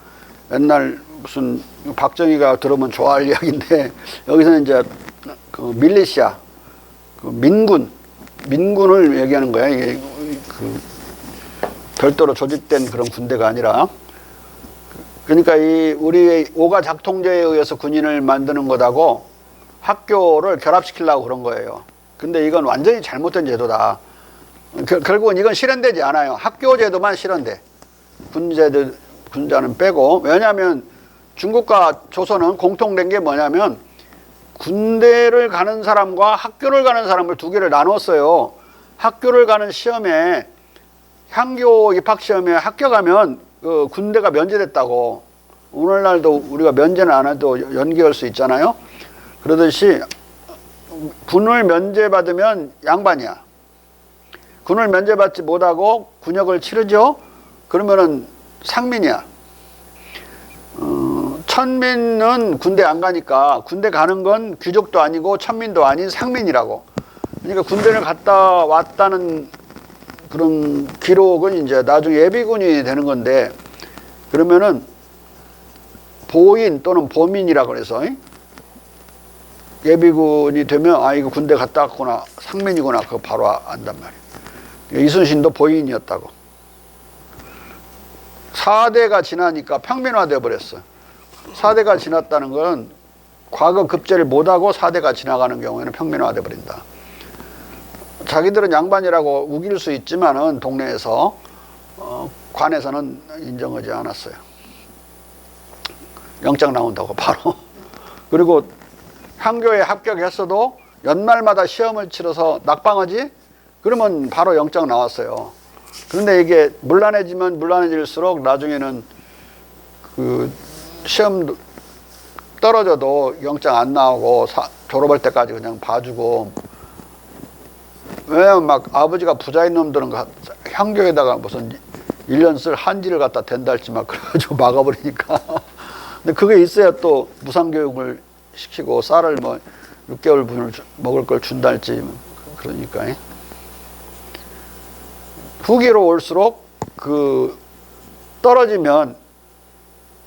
옛날 무슨 박정희가 들으면 좋아할 이야기인데 여기서는 이제 그 밀리시아, 그 민군을 얘기하는 거야. 이게 그 별도로 조직된 그런 군대가 아니라. 그러니까 우리의 오가 작통제에 의해서 군인을 만드는 것하고 학교를 결합시키려고 그런 거예요. 근데 이건 완전히 잘못된 제도다. 결국은 이건 실현되지 않아요. 학교 제도만 실현돼. 군자는 빼고. 왜냐하면 중국과 조선은 공통된 게 뭐냐면 군대를 가는 사람과 학교를 가는 사람을 두 개를 나눴어요. 학교를 가는 시험에 향교 입학 시험에 합격하면 그 군대가 면제됐다고. 오늘날도 우리가 면제는 안 해도 연기할 수 있잖아요. 그러듯이 군을 면제받으면 양반이야. 군을 면제받지 못하고 군역을 치르죠. 그러면은 상민이야. 천민은 군대 안 가니까 군대 가는 건 귀족도 아니고 천민도 아닌 상민이라고. 그러니까 군대를 갔다 왔다는 그런 기록은 이제 나중에 예비군이 되는 건데, 그러면은 보인 또는 보민이라고 그래서 예비군이 되면 아 이거 군대 갔다 왔구나, 상민이구나, 그거 바로 안단 말이에요. 이순신도 보인이었다고. 4대가 지나니까 평민화돼 버렸어. 4대가 지났다는 건 과거 급제를 못하고 4대가 지나가는 경우에는 평민화돼 버린다. 자기들은 양반이라고 우길 수 있지만은 동네에서 관에서는 인정하지 않았어요. 영장 나온다고 바로. 그리고 향교에 합격했어도 연말마다 시험을 치러서 낙방하지? 그러면 바로 영장 나왔어요. 그런데 이게 문란해지면 문란해질수록 나중에는 그 시험 떨어져도 영장 안 나오고 졸업할 때까지 그냥 봐주고. 왜냐면 막 아버지가 부자인 놈들은 향교에다가 무슨 1년 쓸 한지를 갖다 댄달지 막 그래가지고 막아버리니까. 근데 그게 있어야 또 무상교육을 시키고 쌀을 뭐 6개월 분을 먹을 걸 준달지 그러니까. 후기로 올수록 그 떨어지면,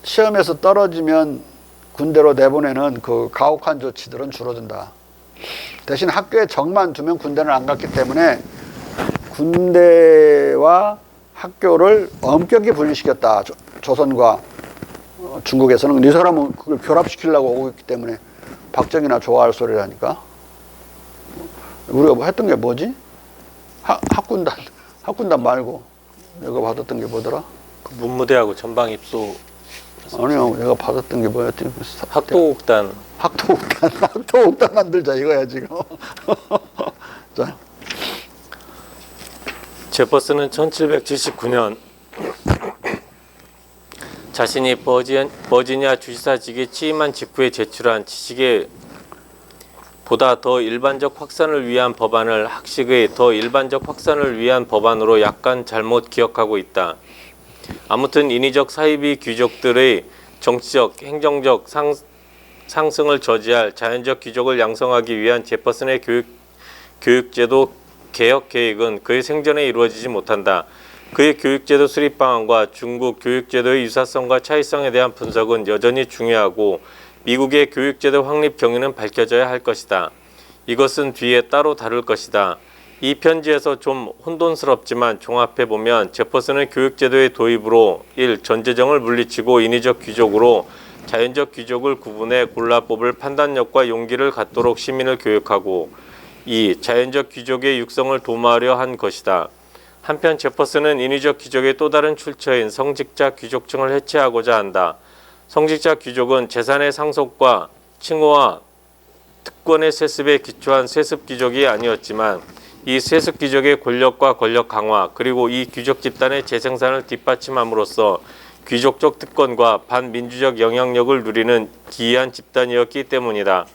시험에서 떨어지면 군대로 내보내는 그 가혹한 조치들은 줄어든다. 대신 학교에 적만 두면 군대는 안 갔기 때문에 군대와 학교를 엄격히 분리시켰다. 조선과 중국에서는. 이 사람은 그걸 결합시키려고 오고 있기 때문에 박정희나 좋아할 소리라니까. 우리가 뭐 했던 게 뭐지? 학군단 말고 내가 받았던 게 뭐더라? 그 문무대하고 전방 입소. 아니요, 내가 받았던 게 뭐였지? 학도옥단. 학도옥단 만들자 이거야 지금. 자, 제퍼슨은 1779년 자신이 버지니아 주지사직에 취임한 직후에 제출한 지식의 보다 더 일반적 확산을 위한 법안을 학식의 더 일반적 확산을 위한 법안으로 약간 잘못 기억하고 있다. 아무튼 인위적 사이비 귀족들의 정치적, 행정적 상승을 저지할 자연적 귀족을 양성하기 위한 제퍼슨의 교육제도 개혁 계획은 그의 생전에 이루어지지 못한다. 그의 교육제도 수립 방안과 중국 교육제도의 유사성과 차이성에 대한 분석은 여전히 중요하고 미국의 교육제도 확립 경위는 밝혀져야 할 것이다. 이것은 뒤에 따로 다룰 것이다. 이 편지에서 좀 혼돈스럽지만 종합해보면 제퍼슨은 교육제도의 도입으로 1. 전제정을 물리치고 인위적 귀족으로 자연적 귀족을 구분해 골라 뽑을 판단력과 용기를 갖도록 시민을 교육하고 2. 자연적 귀족의 육성을 도모하려 한 것이다. 한편 제퍼슨은 인위적 귀족의 또 다른 출처인 성직자 귀족층을 해체하고자 한다. 성직자 귀족은 재산의 상속과 칭호와 특권의 세습에 기초한 세습 귀족이 아니었지만 이 세습 귀족의 권력과 권력 강화 그리고 이 귀족 집단의 재생산을 뒷받침함으로써 귀족적 특권과 반민주적 영향력을 누리는 기이한 집단이었기 때문이다.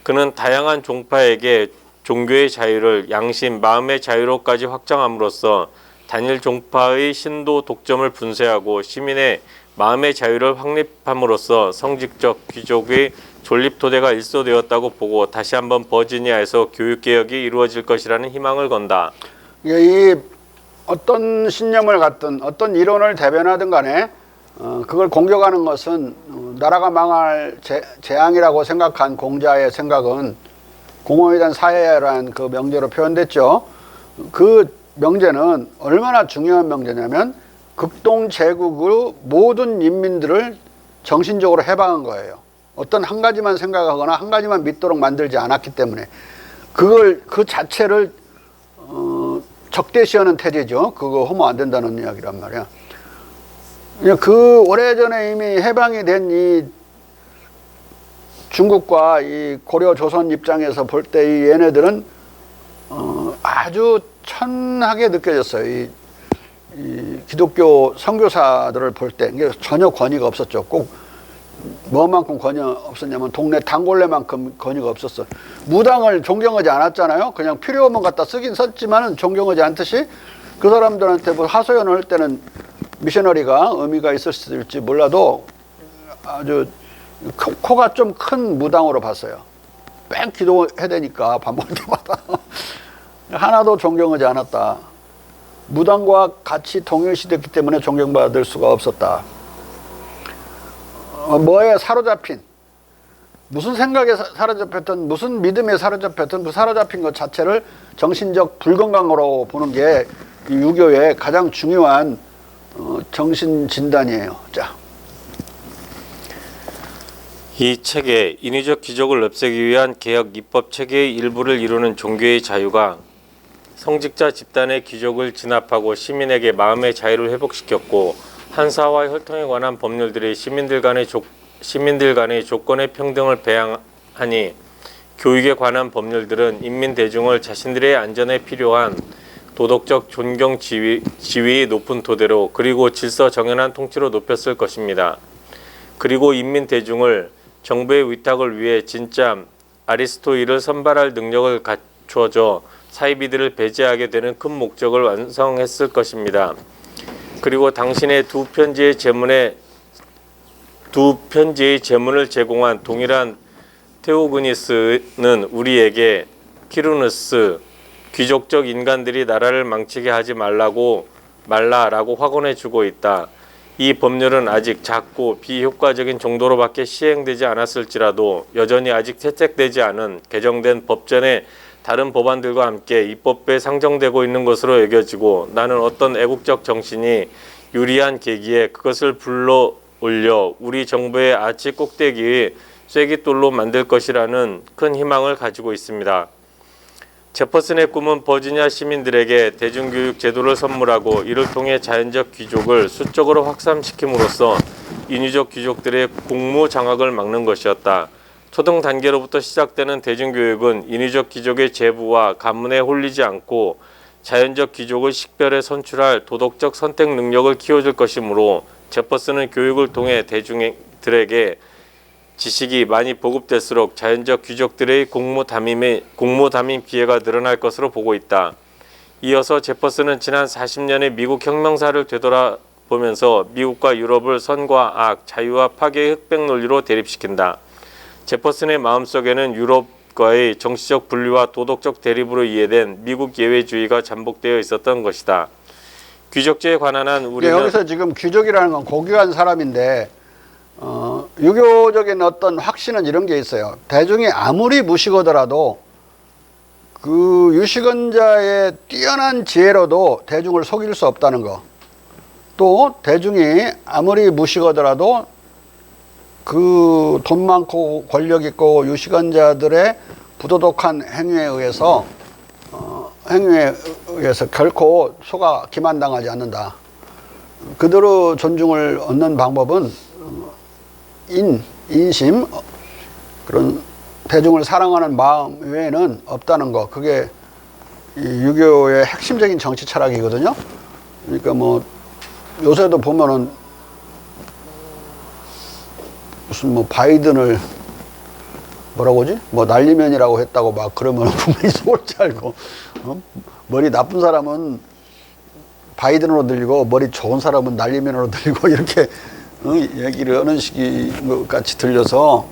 그는 다양한 종파에게 종교의 자유를 양심, 마음의 자유로까지 확장함으로써 단일 종파의 신도 독점을 분쇄하고 시민의 마음의 자유를 확립함으로써 성직적 귀족의 존립토대가 일소되었다고 보고 다시 한번 버지니아에서 교육개혁이 이루어질 것이라는 희망을 건다. 이 어떤 신념을 갖든 어떤 이론을 대변하든 간에 그걸 공격하는 것은 나라가 망할 재앙이라고 생각한 공자의 생각은 공허에 대한 사회라는 그 명제로 표현됐죠. 그 명제는 얼마나 중요한 명제냐면 극동제국의 모든 인민들을 정신적으로 해방한 거예요. 어떤 한 가지만 생각하거나 한 가지만 믿도록 만들지 않았기 때문에 그 자체를 적대시하는 태제죠. 그거 하면 안 된다는 이야기란 말이야. 그 오래전에 이미 해방이 된 이 중국과 이 고려 조선 입장에서 볼 때 이 얘네들은 아주 천하게 느껴졌어요. 이 기독교 선교사들을 볼 때 전혀 권위가 없었죠. 꼭 뭐만큼 권위 없었냐면 동네 단골레만큼 권위가 없었어. 무당을 존경하지 않았잖아요. 그냥 필요하면 갖다 쓰긴 썼지만은 존경하지 않듯이 그 사람들한테 뭐 하소연을 할 때는 미셔너리가 의미가 있을지 몰라도 아주 코가 좀 큰 무당으로 봤어요. 뺑 기도해야 되니까 밥 먹을 때마다 하나도 존경하지 않았다. 무당과 같이 동일시됐기 때문에 존경받을 수가 없었다. 뭐에 사로잡힌, 무슨 생각에 사로잡혔든 무슨 믿음에 사로잡혔든 그 사로잡힌 것 자체를 정신적 불건강으로 보는 게 이 유교의 가장 중요한 정신 진단이에요. 자, 이 체계, 인위적 귀족을 없애기 위한 개혁 입법 체계의 일부를 이루는 종교의 자유가 성직자 집단의 귀족을 진압하고 시민에게 마음의 자유를 회복시켰고, 한사와 혈통에 관한 법률들이 시민들 간의 조건의 평등을 배양하니, 교육에 관한 법률들은 인민 대중을 자신들의 안전에 필요한 도덕적 존경 지위의 높은 토대로, 그리고 질서 정연한 통치로 높였을 것입니다. 그리고 인민 대중을 정부의 위탁을 위해 진짜 아리스토일을 선발할 능력을 갖춰줘 사이비들을 배제하게 되는 큰 목적을 완성했을 것입니다. 그리고 당신의 두 편지의 제문을 제공한 동일한 테오그니스는 우리에게 키루누스, 귀족적 인간들이 나라를 망치게 하지 말라고 확언해 주고 있다. 이 법률은 아직 작고 비효과적인 정도로밖에 시행되지 않았을지라도 여전히 아직 채택되지 않은 개정된 법전의 다른 법안들과 함께 입법부에 상정되고 있는 것으로 여겨지고, 나는 어떤 애국적 정신이 유리한 계기에 그것을 불러 올려 우리 정부의 아치 꼭대기의 쐐기돌로 만들 것이라는 큰 희망을 가지고 있습니다. 제퍼슨의 꿈은 버지니아 시민들에게 대중교육 제도를 선물하고, 이를 통해 자연적 귀족을 수적으로 확산시킴으로써 인위적 귀족들의 공무 장악을 막는 것이었다. 초등 단계로부터 시작되는 대중교육은 인위적 귀족의 제부와 가문에 홀리지 않고 자연적 귀족을 식별해 선출할 도덕적 선택 능력을 키워줄 것이므로, 제퍼슨은 교육을 통해 대중들에게 지식이 많이 보급될수록 자연적 귀족들의 공무 담임 기회가 늘어날 것으로 보고 있다. 이어서 제퍼슨은 지난 40년의 미국 혁명사를 되돌아보면서 미국과 유럽을 선과 악, 자유와 파괴의 흑백 논리로 대립시킨다. 제퍼슨의 마음속에는 유럽과의 정치적 분리와 도덕적 대립으로 이해된 미국 예외주의가 잠복되어 있었던 것이다. 귀족제에 관한 한 우리는 여기서 지금 귀족이라는 건 고귀한 사람인데, 유교적인 어떤 확신은 이런 게 있어요. 대중이 아무리 무식하더라도 그 유식언자의 뛰어난 지혜로도 대중을 속일 수 없다는 거. 또 대중이 아무리 무식하더라도 그 돈 많고 권력 있고 유식언자들의 부도덕한 행위에 의해서 결코 속아 기만당하지 않는다. 그대로 존중을 얻는 방법은 인심, 그런 대중을 사랑하는 마음 외에는 없다는 거. 그게 이 유교의 핵심적인 정치 철학이거든요. 그러니까 뭐 요새도 보면은 무슨 뭐 바이든을 뭐라고 하지? 뭐 난리면이라고 했다고 막 그러면 국민이 속을 줄 알고, 머리 나쁜 사람은 바이든으로 들리고 머리 좋은 사람은 난리면으로 들리고 이렇게 얘기를 하는 식이 같이 들려서,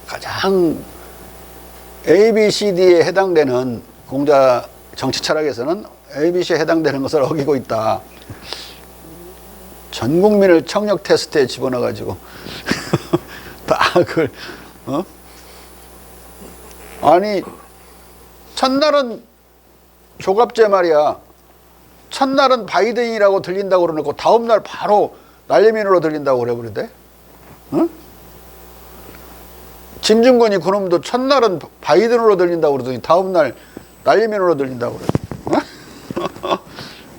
가장 ABCD에 해당되는 공자 정치 철학에서는 ABC에 해당되는 것을 어기고 있다. 전 국민을 청력 테스트에 집어넣어가지고 다 그걸 아니, 첫날은 조갑제 말이야. 첫날은 바이든이라고 들린다고 그러놓고 다음날 바로 난리면으로 들린다고 그래 버리대. 응? 진중권이 그놈도 첫날은 바이든으로 들린다고 그러더니 다음날 난리면으로 들린다고 그래.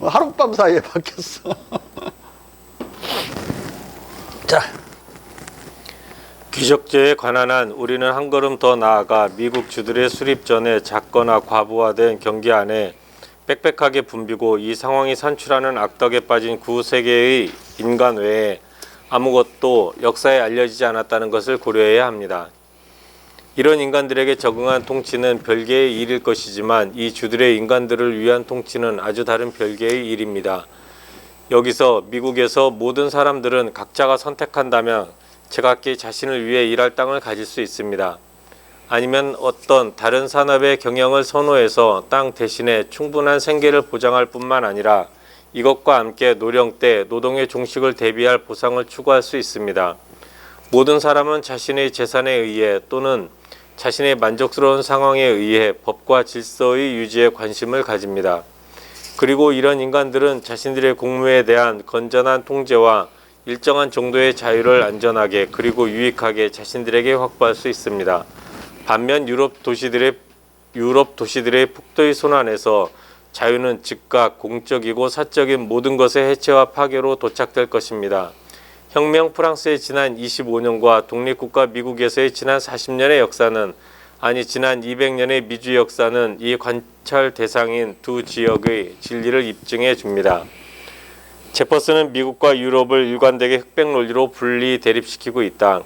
응? 하룻밤 사이에 바뀌었어. 자, 귀족제에 관한 한 우리는 한 걸음 더 나아가 미국 주들의 수립 전에 작거나 과부하된 경기 안에 빽빽하게 붐비고 이 상황이 산출하는 악덕에 빠진 구세계의 인간 외에 아무것도 역사에 알려지지 않았다는 것을 고려해야 합니다. 이런 인간들에게 적응한 통치는 별개의 일일 것이지만, 이 주들의 인간들을 위한 통치는 아주 다른 별개의 일입니다. 여기서 미국에서 모든 사람들은 각자가 선택한다면 제각기 자신을 위해 일할 땅을 가질 수 있습니다. 아니면 어떤 다른 산업의 경영을 선호해서 땅 대신에 충분한 생계를 보장할 뿐만 아니라 이것과 함께 노령 때 노동의 종식을 대비할 보상을 추구할 수 있습니다. 모든 사람은 자신의 재산에 의해 또는 자신의 만족스러운 상황에 의해 법과 질서의 유지에 관심을 가집니다. 그리고 이런 인간들은 자신들의 공무에 대한 건전한 통제와 일정한 정도의 자유를 안전하게 그리고 유익하게 자신들에게 확보할 수 있습니다. 반면 유럽 도시들의 폭도의 손안에서 자유는 즉각 공적이고 사적인 모든 것의 해체와 파괴로 도착될 것입니다. 혁명 프랑스의 지난 25년과 독립국가 미국에서의 지난 40년의 역사는 아니 지난 200년의 미주 역사는 이 관찰 대상인 두 지역의 진리를 입증해 줍니다. 제퍼슨은 미국과 유럽을 일관되게 흑백 논리로 분리 대립시키고 있다.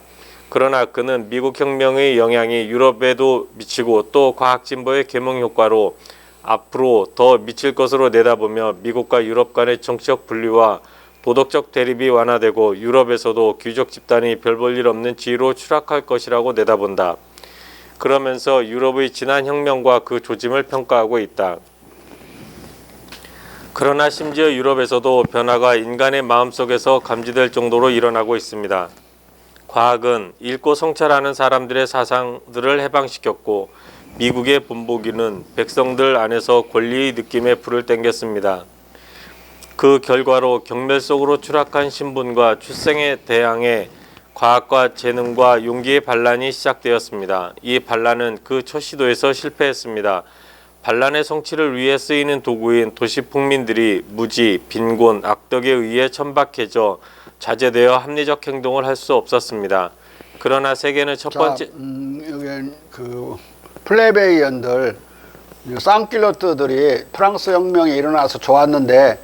그러나 그는 미국 혁명의 영향이 유럽에도 미치고 또 과학 진보의 계몽 효과로 앞으로 더 미칠 것으로 내다보며 미국과 유럽 간의 정치적 분리와 도덕적 대립이 완화되고 유럽에서도 귀족 집단이 별 볼 일 없는 지위로 추락할 것이라고 내다본다. 그러면서 유럽의 지난 혁명과 그 조짐을 평가하고 있다. 그러나 심지어 유럽에서도 변화가 인간의 마음속에서 감지될 정도로 일어나고 있습니다. 과학은 읽고 성찰하는 사람들의 사상들을 해방시켰고 미국의 본보기는 백성들 안에서 권리의 느낌에 불을 땡겼습니다. 그 결과로 경멸 속으로 추락한 신분과 출생의 대항해 과학과 재능과 용기의 반란이 시작되었습니다. 이 반란은 그 첫 시도에서 실패했습니다. 반란의 성취를 위해 쓰이는 도구인 도시 풍민들이 무지, 빈곤, 악덕에 의해 천박해져 자제되어 합리적 행동을 할 수 없었습니다. 그러나 세계는 첫 번째 여기 그 플레베이언들 쌍킬러트들이 프랑스 혁명이 일어나서 좋았는데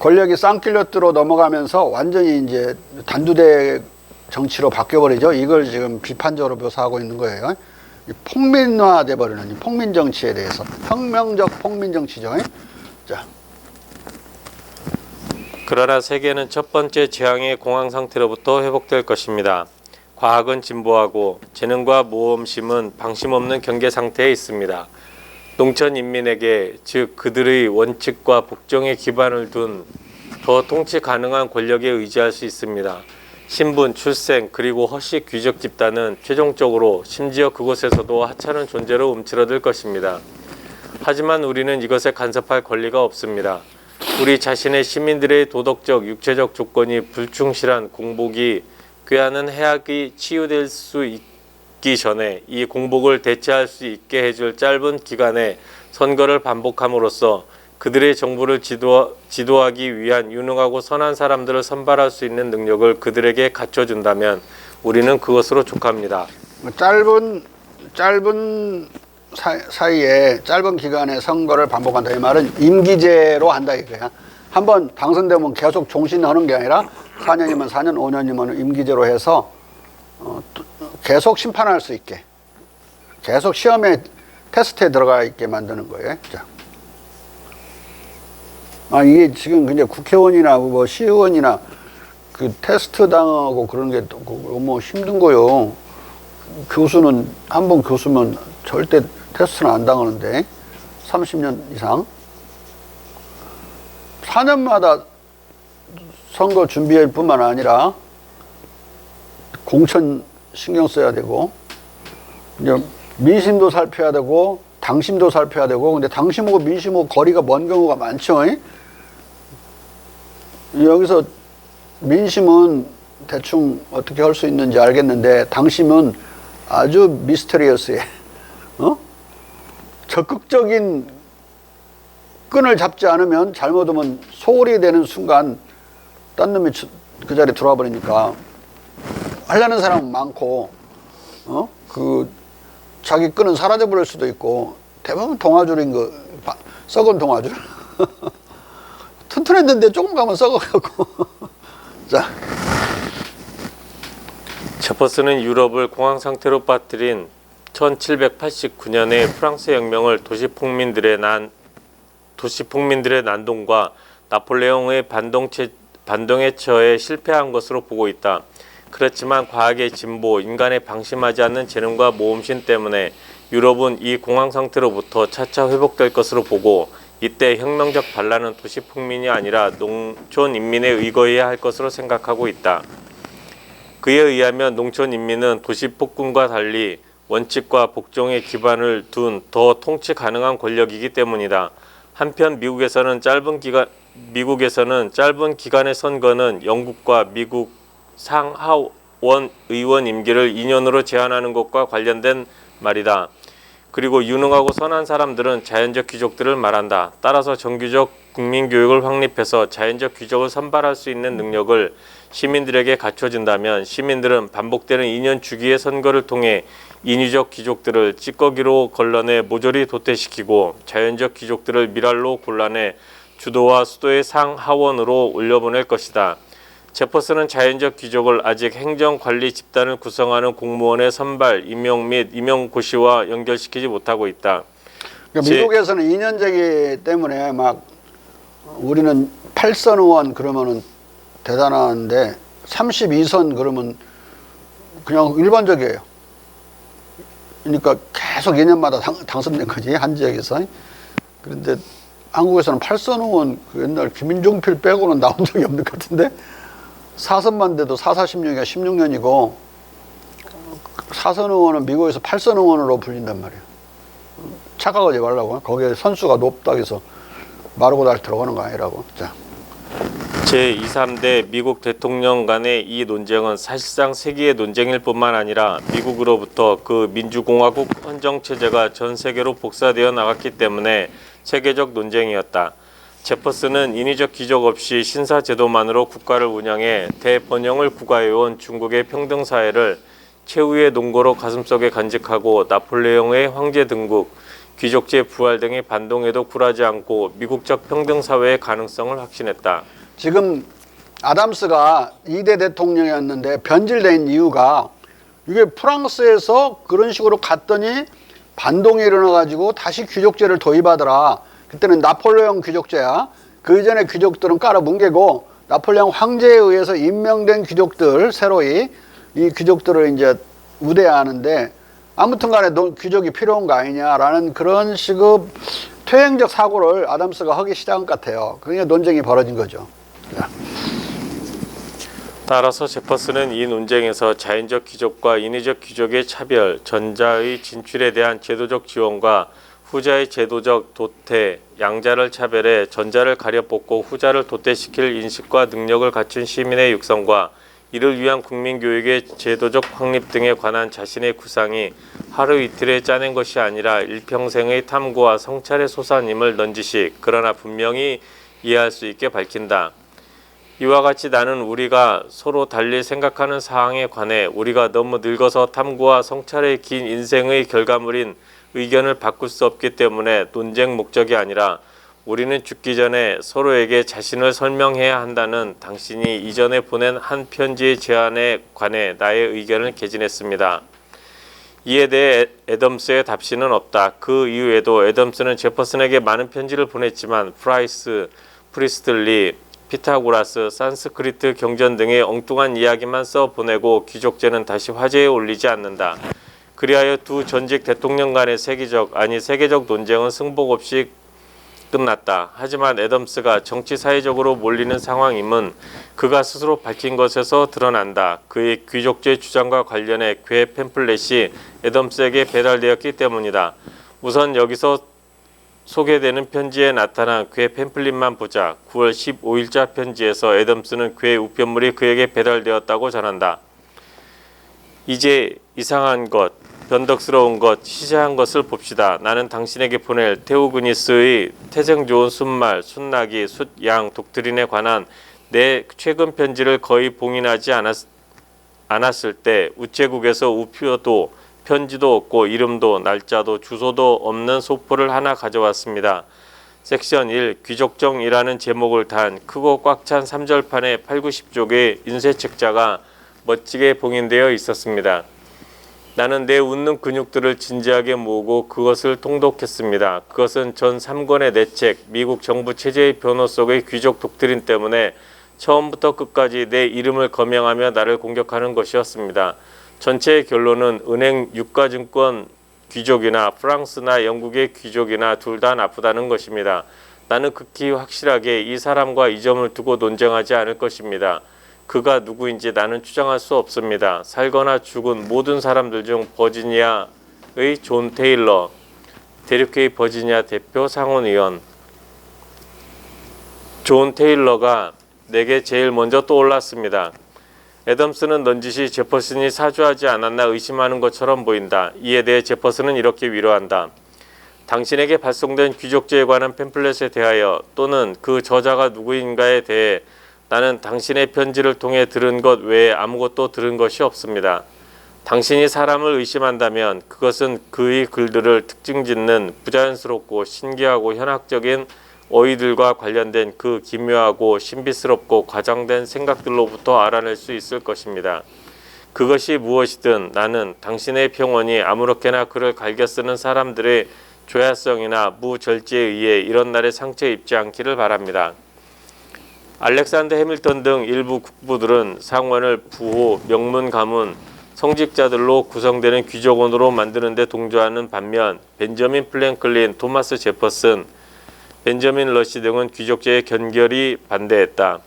권력이 쌍킬러트로 넘어가면서 완전히 이제 단두대 정치로 바뀌어버리죠. 이걸 지금 비판적으로 묘사하고 있는 거예요. 폭민화돼 버리는 폭민 정치에 대해서 혁명적 폭민 정치죠. 자. 그러나 세계는 첫 번째 재앙의 공황 상태로부터 회복될 것입니다. 과학은 진보하고 재능과 모험심은 방심 없는 경계 상태에 있습니다. 농촌 인민에게 즉 그들의 원칙과 복종에 기반을 둔 더 통치 가능한 권력에 의지할 수 있습니다. 신분, 출생, 그리고 허씨 귀족 집단은 최종적으로 심지어 그곳에서도 하찮은 존재로 움츠러들 것입니다. 하지만 우리는 이것에 간섭할 권리가 없습니다. 우리 자신의 시민들의 도덕적, 육체적 조건이 불충실한 공복이 꾀하는 해악이 치유될 수 있기 전에 이 공복을 대체할 수 있게 해줄 짧은 기간에 선거를 반복함으로써 그들의 정부를 지도하기 위한 유능하고 선한 사람들을 선발할 수 있는 능력을 그들에게 갖춰준다면 우리는 그것으로 족합니다. 짧은 사이에 짧은 기간에 선거를 반복한다. 이 말은 임기제로 한다 이거야. 한번 당선되면 계속 종신하는 게 아니라 4년이면 4년, 5년이면 임기제로 해서 계속 심판할 수 있게, 계속 시험에 테스트에 들어가 있게 만드는 거예요. 자. 이게 지금 그냥 국회의원이나 뭐 시의원이나 그 테스트 당하고 그런 게 너무 힘든 거요. 교수는 한 번 교수면 절대 테스트는 안 당하는데 30년 이상 4년마다 선거 준비할 뿐만 아니라 공천 신경 써야 되고 이제 민심도 살펴야 되고 당심도 살펴야 되고 근데 당심하고 민심하고 거리가 먼 경우가 많죠. 여기서 민심은 대충 어떻게 할 수 있는지 알겠는데 당심은 아주 미스터리어스해. 적극적인 끈을 잡지 않으면 잘못하면 소홀히 되는 순간 딴 놈이 그 자리에 들어와 버리니까 하려는 사람은 많고 그 자기 끈은 사라져 버릴 수도 있고 대부분 동아줄인 거 썩은 동아줄 튼튼했는데 조금 가면 썩어갖고 자. 제퍼슨은 유럽을 공황 상태로 빠뜨린 1789년의 프랑스 혁명을 도시 폭민들의 난동과 나폴레옹의 반동에 처해 실패한 것으로 보고 있다. 그렇지만 과학의 진보, 인간의 방심하지 않는 재능과 모험심 때문에 유럽은 이 공황 상태로부터 차차 회복될 것으로 보고 이때 혁명적 반란은 도시 풍민이 아니라 농촌 인민에 의거해야 할 것으로 생각하고 있다. 그에 의하면 농촌 인민은 도시 폭군과 달리 원칙과 복종의 기반을 둔 더 통치 가능한 권력이기 때문이다. 한편 미국에서는 짧은 기간의 선거는 영국과 미국 상하원 의원 임기를 2년으로 제한하는 것과 관련된 말이다. 그리고 유능하고 선한 사람들은 자연적 귀족들을 말한다. 따라서 정규적 국민교육을 확립해서 자연적 귀족을 선발할 수 있는 능력을 시민들에게 갖춰진다면 시민들은 반복되는 2년 주기의 선거를 통해 인위적 귀족들을 찌꺼기로 걸러내 모조리 도태시키고 자연적 귀족들을 밀알로 골라내 주도와 수도의 상하원으로 올려보낼 것이다. 제퍼슨은 자연적 귀족을 아직 행정관리 집단을 구성하는 공무원의 선발, 임용 및 임용 고시와 연결시키지 못하고 있다. 그러니까 미국에서는 2년제기 때문에 막 우리는 8선 의원 그러면은 대단한데 32선 그러면 그냥 일반적이에요. 그러니까 계속 2년마다 당선된 거지, 한 지역에서. 그런데 한국에서는 8선 의원 그 옛날 김인종필 빼고는 나온 적이 없는 것 같은데 4선만 돼도 446이가 16년이고 4선 의원은 미국에서 8선 의원으로 불린단 말이에요. 착각하지 말라고. 거기에 선수가 높다고 해서 마르고 달 들어가는 거 아니라고. 자. 제2, 3대 미국 대통령 간의 이 논쟁은 사실상 세기의 논쟁일 뿐만 아니라 미국으로부터 그 민주공화국 헌정체제가 전 세계로 복사되어 나갔기 때문에 세계적 논쟁이었다. 제퍼슨은 인위적 귀족 없이 신사제도만으로 국가를 운영해 대번영을 구가해온 중국의 평등사회를 최후의 농고로 가슴속에 간직하고 나폴레옹의 황제 등국, 귀족제 부활 등의 반동에도 굴하지 않고 미국적 평등사회의 가능성을 확신했다. 지금 아담스가 2대 대통령이었는데 변질된 이유가 이게 프랑스에서 그런 식으로 갔더니 반동이 일어나가지고 다시 귀족제를 도입하더라. 그때는 나폴레옹 귀족제야. 그 이전에 귀족들은 깔아뭉개고 나폴레옹 황제에 의해서 임명된 귀족들, 새로이 이 귀족들을 이제 우대하는데 아무튼 간에 귀족이 필요한 거 아니냐라는 그런 식의 퇴행적 사고를 아담스가 하기 시작한 것 같아요. 그러니까 논쟁이 벌어진 거죠. 따라서 제퍼슨은 이 논쟁에서 자연적 귀족과 인위적 귀족의 차별, 전자의 진출에 대한 제도적 지원과 후자의 제도적 도태, 양자를 차별해 전자를 가려뽑고 후자를 도태시킬 인식과 능력을 갖춘 시민의 육성과 이를 위한 국민교육의 제도적 확립 등에 관한 자신의 구상이 하루 이틀에 짜낸 것이 아니라 일평생의 탐구와 성찰의 소산임을 넌지시 그러나 분명히 이해할 수 있게 밝힌다. 이와 같이 나는 우리가 서로 달리 생각하는 사항에 관해 우리가 너무 늙어서 탐구와 성찰의 긴 인생의 결과물인 의견을 바꿀 수 없기 때문에 논쟁 목적이 아니라 우리는 죽기 전에 서로에게 자신을 설명해야 한다는 당신이 이전에 보낸 한 편지의 제안에 관해 나의 의견을 개진했습니다. 이에 대해 애덤스의 답시는 없다. 그 이후에도 애덤스는 제퍼슨에게 많은 편지를 보냈지만 프라이스, 프리스틀리, 피타고라스, 산스크리트 경전 등의 엉뚱한 이야기만 써 보내고 귀족제는 다시 화제에 올리지 않는다. 그리하여 두 전직 대통령 간의 세계적 논쟁은 승복 없이 끝났다. 하지만 애덤스가 정치 사회적으로 몰리는 상황임은 그가 스스로 밝힌 것에서 드러난다. 그의 귀족제 주장과 관련해 괴 팸플렛이 애덤스에게 배달되었기 때문이다. 우선 여기서 소개되는 편지에 나타난 괴 팸플릿만 보자. 9월 15일자 편지에서 애덤스는 괴 우편물이 그에게 배달되었다고 전한다. 이제 이상한 것, 변덕스러운 것, 시시한 것을 봅시다. 나는 당신에게 보낼 테오그니스의 태생 좋은 숫말, 숫나기, 숫양 독트린에 관한 내 최근 편지를 거의 봉인하지 않았을 때 우체국에서 우표도 편지도 없고 이름도 날짜도 주소도 없는 소포를 하나 가져왔습니다. 섹션 1 귀족정이라는 제목을 단 크고 꽉 찬 3절판의 8, 90쪽의 인쇄책자가 멋지게 봉인되어 있었습니다. 나는 내 웃는 근육들을 진지하게 모으고 그것을 통독했습니다. 그것은 전 3권의 내 책, 미국 정부 체제의 변호 속의 귀족 독트린 때문에 처음부터 끝까지 내 이름을 거명하며 나를 공격하는 것이었습니다. 전체의 결론은 은행, 유가증권 귀족이나 프랑스나 영국의 귀족이나 둘 다 나쁘다는 것입니다. 나는 극히 확실하게 이 사람과 이 점을 두고 논쟁하지 않을 것입니다. 그가 누구인지 나는 추정할 수 없습니다. 살거나 죽은 모든 사람들 중 버지니아의 존 테일러, 대륙회의 버지니아 대표 상원의원 존 테일러가 내게 제일 먼저 떠올랐습니다. 애덤스는 넌지시 제퍼슨이 사주하지 않았나 의심하는 것처럼 보인다. 이에 대해 제퍼슨은 이렇게 위로한다. 당신에게 발송된 귀족제에 관한 팸플렛에 대하여 또는 그 저자가 누구인가에 대해 나는 당신의 편지를 통해 들은 것 외에 아무것도 들은 것이 없습니다. 당신이 사람을 의심한다면 그것은 그의 글들을 특징짓는 부자연스럽고 신기하고 현학적인 어휘들과 관련된 그 기묘하고 신비스럽고 과장된 생각들로부터 알아낼 수 있을 것입니다. 그것이 무엇이든 나는 당신의 평원이 아무렇게나 그를 갈겨 쓰는 사람들의 조야성이나 무절제에 의해 이런 날에 상처 입지 않기를 바랍니다. 알렉산더 해밀턴 등 일부 국부들은 상원을 부호, 명문 가문, 성직자들로 구성되는 귀족원으로 만드는 데 동조하는 반면 벤저민 플랭클린, 토마스 제퍼슨, 벤저민 러시 등은 귀족제에 견결히 반대했다.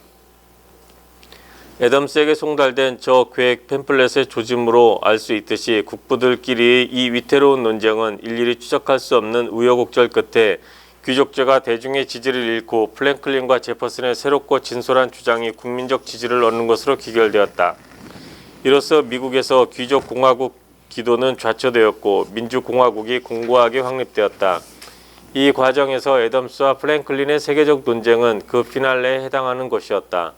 애덤스에게 송달된 저 계획 팸플렛의 조짐으로 알 수 있듯이 국부들끼리의 이 위태로운 논쟁은 일일이 추적할 수 없는 우여곡절 끝에 귀족제가 대중의 지지를 잃고 플랭클린과 제퍼슨의 새롭고 진솔한 주장이 국민적 지지를 얻는 것으로 귀결되었다. 이로써 미국에서 귀족공화국 기도는 좌초되었고 민주공화국이 공고하게 확립되었다. 이 과정에서 애덤스와 플랭클린의 세계적 논쟁은 그 피날레에 해당하는 것이었다.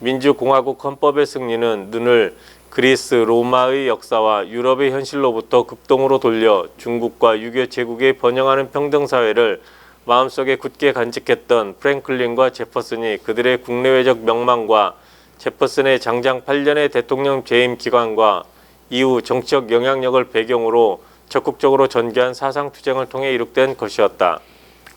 민주공화국 헌법의 승리는 눈을 그리스, 로마의 역사와 유럽의 현실로부터 극동으로 돌려 중국과 유교 제국의 번영하는 평등사회를 마음속에 굳게 간직했던 프랭클린과 제퍼슨이 그들의 국내외적 명망과 제퍼슨의 장장 8년의 대통령 재임 기간과 이후 정치적 영향력을 배경으로 적극적으로 전개한 사상투쟁을 통해 이룩된 것이었다.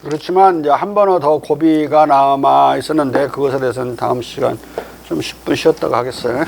그렇지만 이제 한 번은 더 고비가 남아 있었는데 그것에 대해서는 다음 시간 좀 10분 쉬었다가 하겠어요.